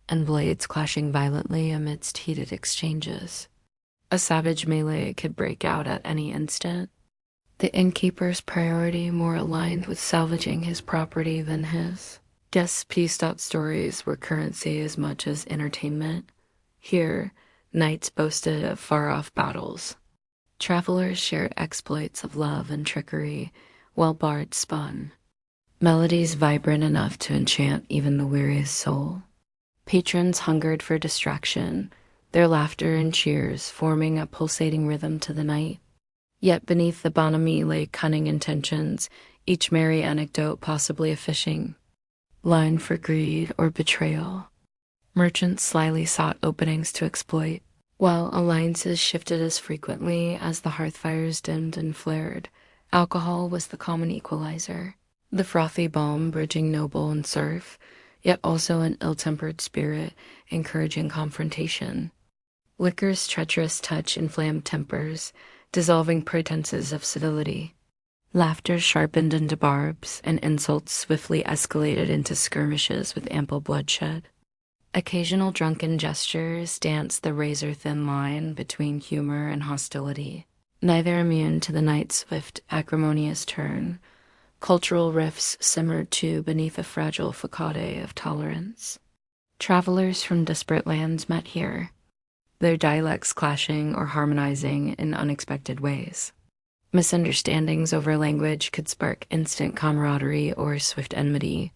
and blades clashing violently amidst heated exchanges. A savage melee could break out at any instant, the innkeeper's priority more aligned with salvaging his property than his. Guests pieced out stories were currency as much as entertainment. Here, knights boasted of far-off battles. Travelers shared exploits of love and trickery, while bards spun melodies vibrant enough to enchant even the weariest soul. Patrons hungered for distraction, their laughter and cheers forming a pulsating rhythm to the night. Yet beneath the bonhomie lay cunning intentions, each merry anecdote possibly a fishing line for greed or betrayal. Merchants slyly sought openings to exploit, while alliances shifted as frequently as the hearth fires dimmed and flared. Alcohol was the common equalizer, the frothy balm bridging noble and serf, yet also an ill-tempered spirit encouraging confrontation. Liquor's treacherous touch inflamed tempers, dissolving pretenses of civility. Laughter sharpened into barbs, and insults swiftly escalated into skirmishes with ample bloodshed. Occasional drunken gestures danced the razor-thin line between humor and hostility, neither immune to the night's swift, acrimonious turn. Cultural rifts simmered too beneath a fragile facade of tolerance. Travelers from disparate lands met here, their dialects clashing or harmonizing in unexpected ways. Misunderstandings over language could spark instant camaraderie or swift enmity.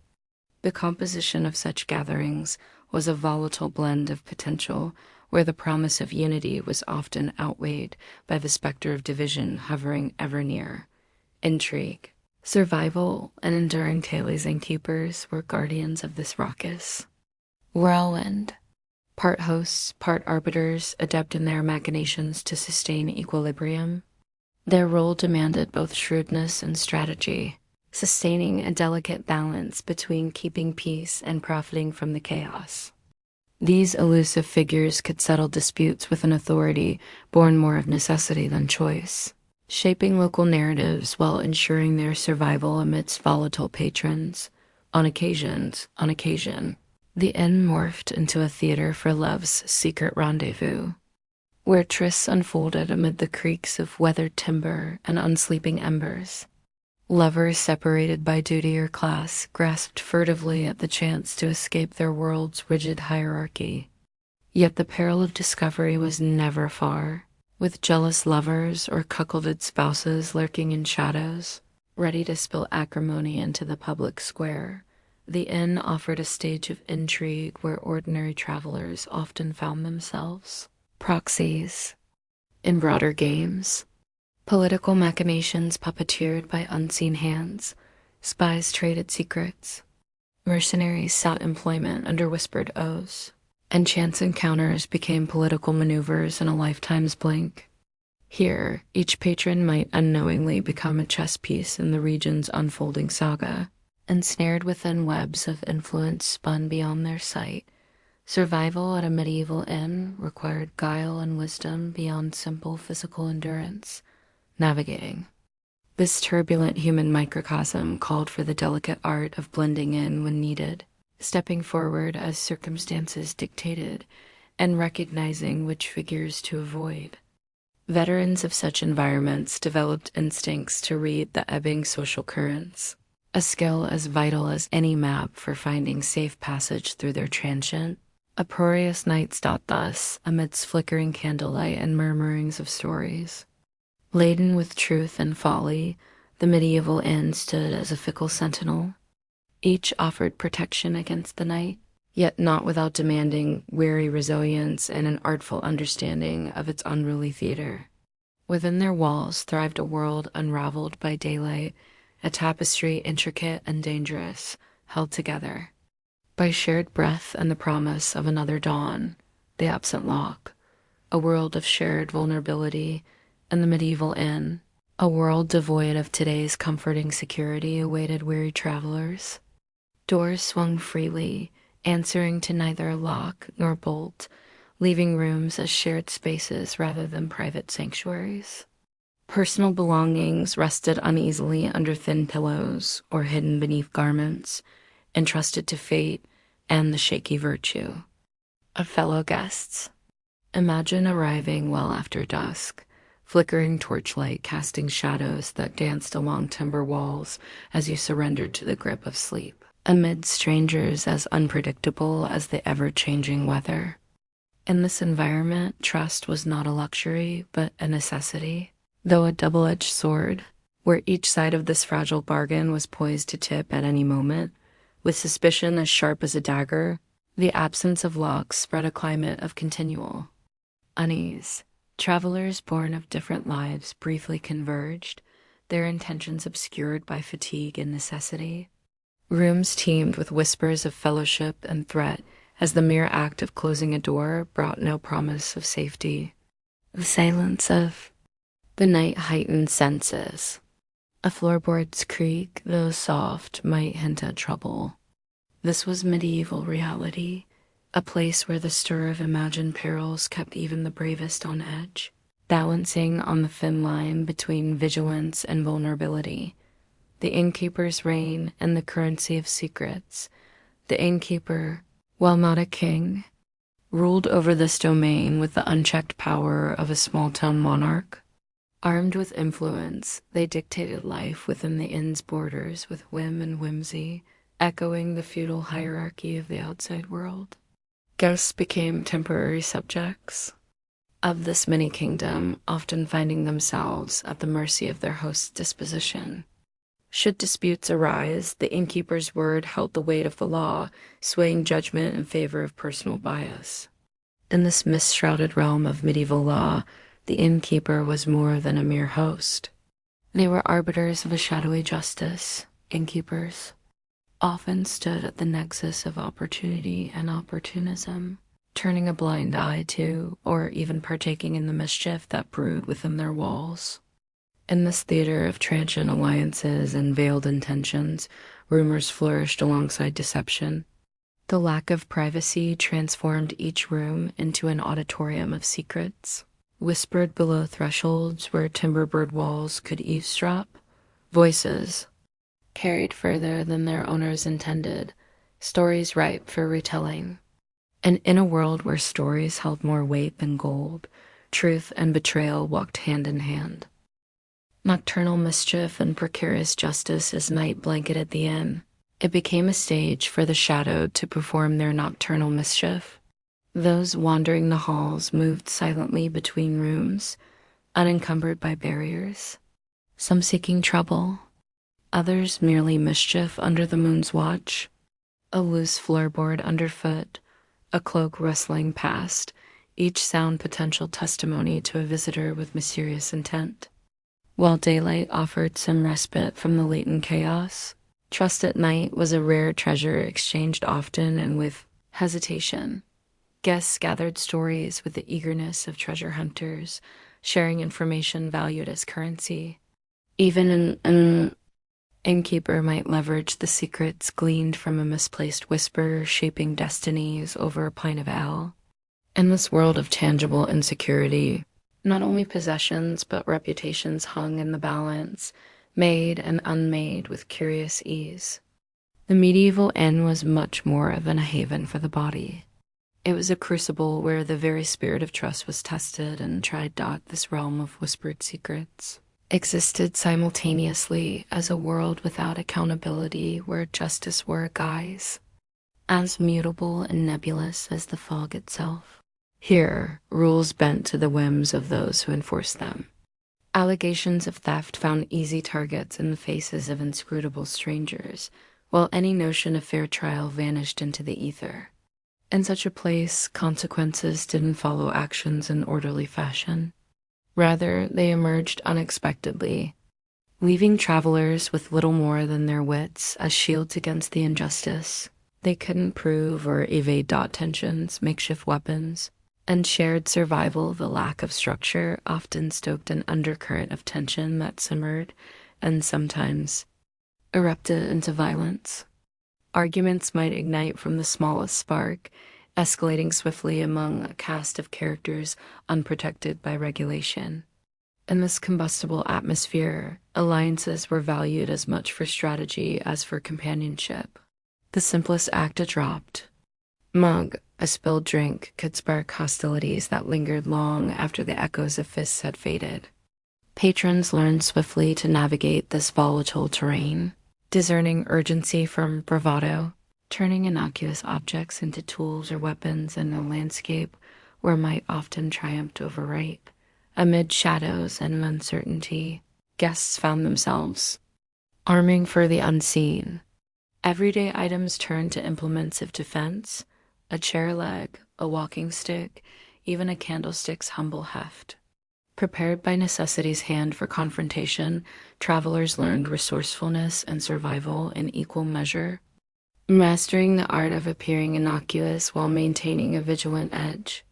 The composition of such gatherings was a volatile blend of potential, where the promise of unity was often outweighed by the specter of division hovering ever near. Intrigue, survival, and enduring tales and keepers were guardians of this raucous whirlwind. Part hosts, part arbiters, adept in their machinations to sustain equilibrium. Their role demanded both shrewdness and strategy, sustaining a delicate balance between keeping peace and profiting from the chaos. These elusive figures could settle disputes with an authority born more of necessity than choice, shaping local narratives while ensuring their survival amidst volatile patrons. On occasion, the inn morphed into a theater for love's secret rendezvous, where trysts unfolded amid the creaks of weathered timber and unsleeping embers. Lovers separated by duty or class grasped furtively at the chance to escape their world's rigid hierarchy. Yet the peril of discovery was never far, with jealous lovers or cuckolded spouses lurking in shadows, ready to spill acrimony into the public square. The inn offered a stage of intrigue where ordinary travelers often found themselves. Proxies. In broader games, political machinations puppeteered by unseen hands, spies traded secrets, mercenaries sought employment under whispered oaths, and chance encounters became political maneuvers in a lifetime's blink. Here, each patron might unknowingly become a chess piece in the region's unfolding saga. Ensnared within webs of influence spun beyond their sight, survival at a medieval inn required guile and wisdom beyond simple physical endurance. Navigating this turbulent human microcosm called for the delicate art of blending in when needed, stepping forward as circumstances dictated, and recognizing which figures to avoid. Veterans of such environments developed instincts to read the ebbing social currents, a skill as vital as any map for finding safe passage through their transient. Uproarious nights dot thus, amidst flickering candlelight and murmurings of stories. Laden with truth and folly, the medieval inn stood as a fickle sentinel. Each offered protection against the night, yet not without demanding weary resilience and an artful understanding of its unruly theater. Within their walls thrived a world unraveled by daylight, a tapestry intricate and dangerous, held together by shared breath and the promise of another dawn. The absent lock, a world of shared vulnerability, and the medieval inn, A world devoid of today's comforting security awaited weary travelers. Doors swung freely, answering to neither lock nor bolt, leaving rooms as shared spaces rather than private sanctuaries. Personal belongings rested uneasily under thin pillows or hidden beneath garments, entrusted to fate and the shaky virtue of fellow guests. Imagine arriving well after dusk, flickering torchlight casting shadows that danced along timber walls as you surrendered to the grip of sleep, amid strangers as unpredictable as the ever-changing weather. In this environment, trust was not a luxury, but a necessity, though a double-edged sword, where each side of this fragile bargain was poised to tip at any moment, with suspicion as sharp as a dagger. The absence of locks spread a climate of continual unease. Travelers born of different lives briefly converged, their intentions obscured by fatigue and necessity. Rooms teemed with whispers of fellowship and threat, as the mere act of closing a door brought no promise of safety. The silence of the night heightened senses. A floorboard's creak, though soft, might hint at trouble. This was medieval reality, a place where the stir of imagined perils kept even the bravest on edge, balancing on the thin line between vigilance and vulnerability. The innkeeper's reign and the currency of secrets. The innkeeper, while not a king, ruled over this domain with the unchecked power of a small-town monarch. Armed with influence, they dictated life within the inn's borders with whim and whimsy, echoing the feudal hierarchy of the outside world. Guests became temporary subjects of this mini-kingdom, often finding themselves at the mercy of their host's disposition. Should disputes arise, the innkeeper's word held the weight of the law, swaying judgment in favor of personal bias. In this mist-shrouded realm of medieval law, the innkeeper was more than a mere host. They were arbiters of a shadowy justice. Innkeepers often stood at the nexus of opportunity and opportunism, turning a blind eye to, or even partaking in the mischief that brewed within their walls. In this theater of transient alliances and veiled intentions, rumors flourished alongside deception. The lack of privacy transformed each room into an auditorium of secrets. Whispered below thresholds where timber-bird walls could eavesdrop, voices carried further than their owners intended, stories ripe for retelling. And in a world where stories held more weight than gold, truth and betrayal walked hand in hand. Nocturnal mischief and precarious justice as night blanketed the inn. It became a stage for the shadowed to perform their nocturnal mischief. Those wandering the halls moved silently between rooms, unencumbered by barriers, some seeking trouble, others merely mischief under the moon's watch. A loose floorboard underfoot, a cloak rustling past, each sound potential testimony to a visitor with mysterious intent. While daylight offered some respite from the latent chaos, trust at night was a rare treasure exchanged often and with hesitation. Guests gathered stories with the eagerness of treasure hunters, sharing information valued as currency. Even an innkeeper might leverage the secrets gleaned from a misplaced whisper, shaping destinies over a pint of ale. In this world of tangible insecurity, not only possessions but reputations hung in the balance, made and unmade with curious ease. The medieval inn was much more than a haven for the body. It was a crucible where the very spirit of trust was tested and tried. This realm of whispered secrets existed simultaneously as a world without accountability where justice wore a guise, as mutable and nebulous as the fog itself. Here, rules bent to the whims of those who enforced them. Allegations of theft found easy targets in the faces of inscrutable strangers, while any notion of fair trial vanished into the ether. In such a place, consequences didn't follow actions in orderly fashion. Rather, they emerged unexpectedly, leaving travelers with little more than their wits as shields against the injustice. They couldn't prove or evade dot tensions, makeshift weapons, And shared survival, the lack of structure, often stoked an undercurrent of tension that simmered and sometimes erupted into violence. Arguments might ignite from the smallest spark, escalating swiftly among a cast of characters unprotected by regulation. In this combustible atmosphere, alliances were valued as much for strategy as for companionship. The simplest act dropped. Mug, a spilled drink, could spark hostilities that lingered long after the echoes of fists had faded. Patrons learned swiftly to navigate this volatile terrain, discerning urgency from bravado, turning innocuous objects into tools or weapons in a landscape where might often triumphed over right. Amid shadows and uncertainty, guests found themselves arming for the unseen. Everyday items turned to implements of defense, a chair leg, a walking stick, even a candlestick's humble heft. Prepared by necessity's hand for confrontation, travelers learned resourcefulness and survival in equal measure, mastering the art of appearing innocuous while maintaining a vigilant edge.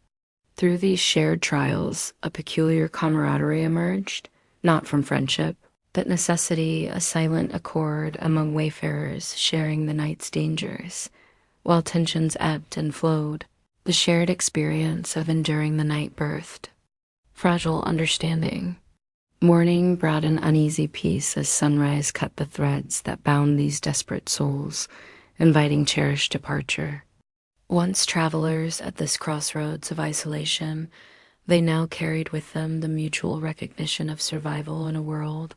Through these shared trials, a peculiar camaraderie emerged, not from friendship, but necessity, a silent accord among wayfarers sharing the night's dangers. While tensions ebbed and flowed, the shared experience of enduring the night birthed fragile understanding. Morning brought an uneasy peace as sunrise cut the threads that bound these desperate souls, inviting cherished departure. Once travelers at this crossroads of isolation, they now carried with them the mutual recognition of survival in a world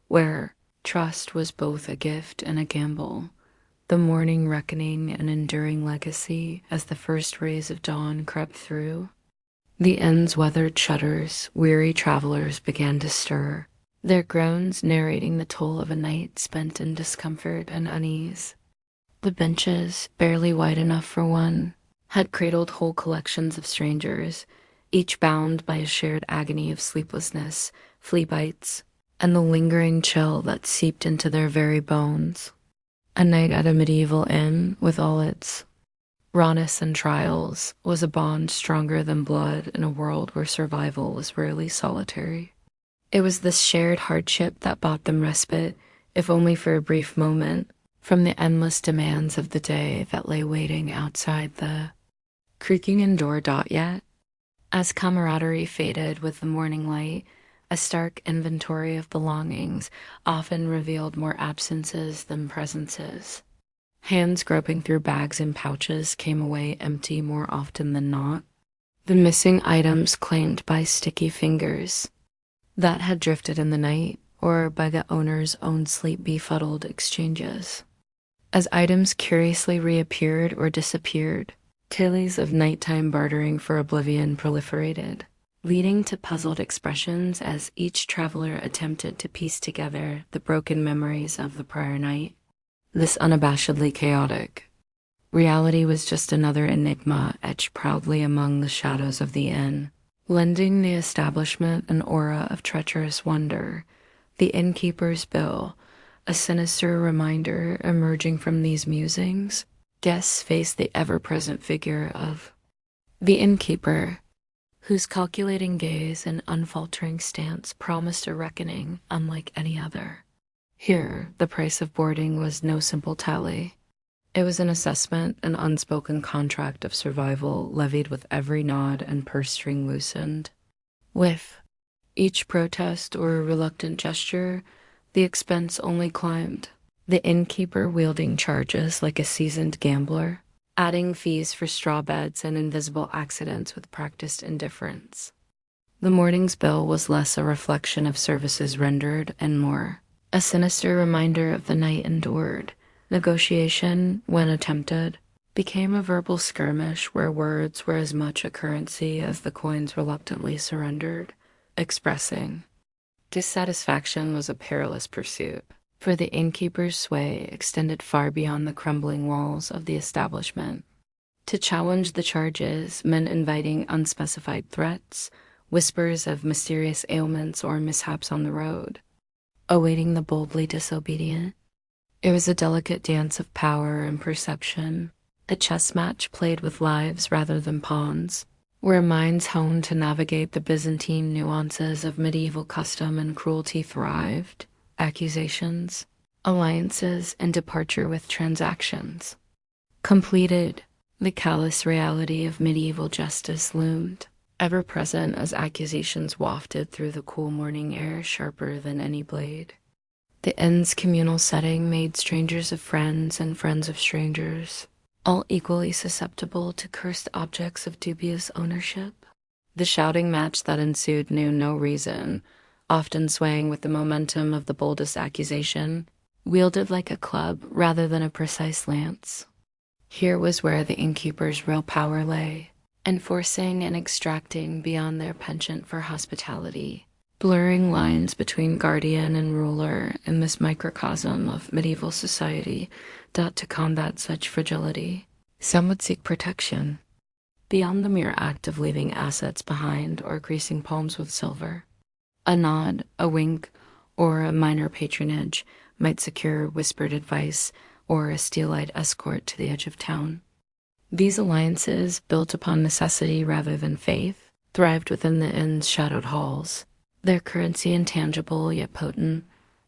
where trust was both a gift and a gamble. The morning reckoning an enduring legacy as the first rays of dawn crept through. The inn's weathered shutters, weary travelers began to stir, their groans narrating the toll of a night spent in discomfort and unease. The benches, barely wide enough for one, had cradled whole collections of strangers, each bound by a shared agony of sleeplessness, flea bites, and the lingering chill that seeped into their very bones. A night at a medieval inn, with all its rawness and trials, was a bond stronger than blood in a world where survival was rarely solitary. It was this shared hardship that bought them respite, if only for a brief moment, from the endless demands of the day that lay waiting outside the creaking in door. Yet, as camaraderie faded with the morning light, a stark inventory of belongings often revealed more absences than presences. Hands groping through bags and pouches came away empty more often than not, the missing items claimed by sticky fingers that had drifted in the night or by the owner's own sleep-befuddled exchanges. As items curiously reappeared or disappeared, tales of nighttime bartering for oblivion proliferated, leading to puzzled expressions as each traveler attempted to piece together the broken memories of the prior night. This unabashedly chaotic reality was just another enigma etched proudly among the shadows of the inn, lending the establishment an aura of treacherous wonder. The innkeeper's bill, a sinister reminder emerging from these musings, guests faced the ever-present figure of the innkeeper, whose calculating gaze and unfaltering stance promised a reckoning unlike any other. Here, the price of boarding was no simple tally. It was an assessment, an unspoken contract of survival levied with every nod and purse string loosened. With each protest or reluctant gesture, the expense only climbed, the innkeeper wielding charges like a seasoned gambler, adding fees for straw beds and invisible accidents with practiced indifference. The morning's bill was less a reflection of services rendered and more a sinister reminder of the night endured. Negotiation, when attempted, became a verbal skirmish where words were as much a currency as the coins reluctantly surrendered, expressing dissatisfaction was a perilous pursuit, for the innkeeper's sway extended far beyond the crumbling walls of the establishment. To challenge the charges meant inviting unspecified threats, whispers of mysterious ailments or mishaps on the road, awaiting the boldly disobedient. It was a delicate dance of power and perception, a chess match played with lives rather than pawns, where minds honed to navigate the Byzantine nuances of medieval custom and cruelty thrived. Accusations, alliances, and departure with transactions. Completed, the callous reality of medieval justice loomed, ever present as accusations wafted through the cool morning air sharper than any blade. The inn's communal setting made strangers of friends and friends of strangers, all equally susceptible to cursed objects of dubious ownership. The shouting match that ensued knew no reason, often swaying with the momentum of the boldest accusation, wielded like a club rather than a precise lance. Here was where the innkeepers' real power lay, enforcing and extracting beyond their penchant for hospitality, blurring lines between guardian and ruler in this microcosm of medieval society dot to combat such fragility. Some would seek protection, beyond the mere act of leaving assets behind or greasing palms with silver. A nod, a wink, or a minor patronage might secure whispered advice or a steel-eyed escort to the edge of town. These alliances, built upon necessity rather than faith, thrived within the inn's shadowed halls, their currency intangible yet potent,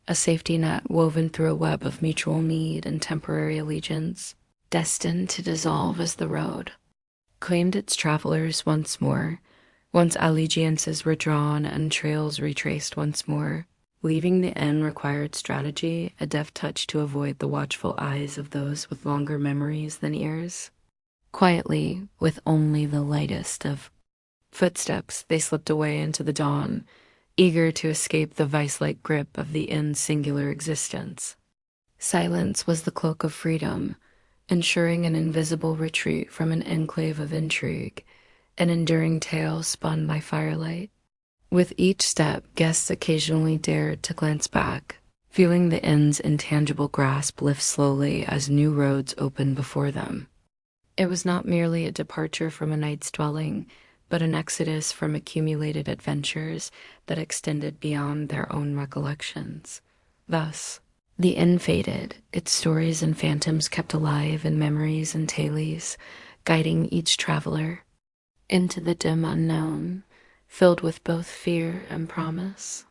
a safety net woven through a web of mutual need and temporary allegiance, destined to dissolve as the road claimed its travelers once more, once allegiances were drawn and trails retraced once more. Leaving the inn required strategy, a deft touch to avoid the watchful eyes of those with longer memories than ears. Quietly, with only the lightest of footsteps, they slipped away into the dawn, eager to escape the vice-like grip of the inn's singular existence. Silence was the cloak of freedom, ensuring an invisible retreat from an enclave of intrigue, an enduring tale spun by firelight. With each step, guests occasionally dared to glance back, feeling the inn's intangible grasp lift slowly as new roads opened before them. It was not merely a departure from a night's dwelling, but an exodus from accumulated adventures that extended beyond their own recollections. Thus, the inn faded, its stories and phantoms kept alive in memories and tales, guiding each traveler into the dim unknown, filled with both fear and promise.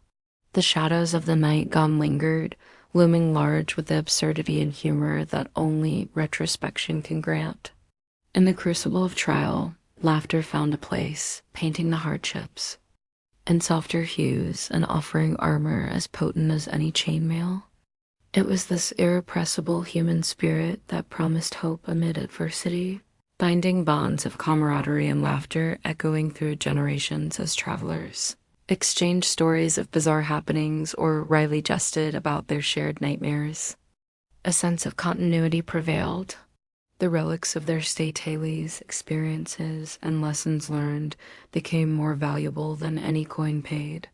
The shadows of the night gone lingered, looming large with the absurdity and humor that only retrospection can grant. In the crucible of trial, laughter found a place, painting the hardships, in softer hues and offering armor as potent as any chainmail. It was this irrepressible human spirit that promised hope amid adversity, binding bonds of camaraderie and laughter echoing through generations as travelers exchanged stories of bizarre happenings or wryly jested about their shared nightmares. A sense of continuity prevailed. The relics of their stay tales, experiences, and lessons learned became more valuable than any coin paid.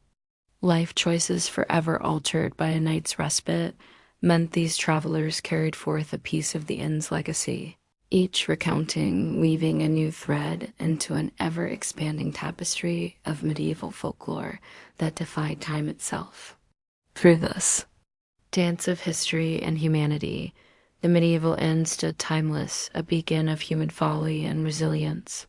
Life choices forever altered by a night's respite meant these travelers carried forth a piece of the inn's legacy, each recounting, weaving a new thread into an ever-expanding tapestry of medieval folklore that defied time itself. Through this dance of history and humanity, the medieval inn stood timeless, a beacon of human folly and resilience.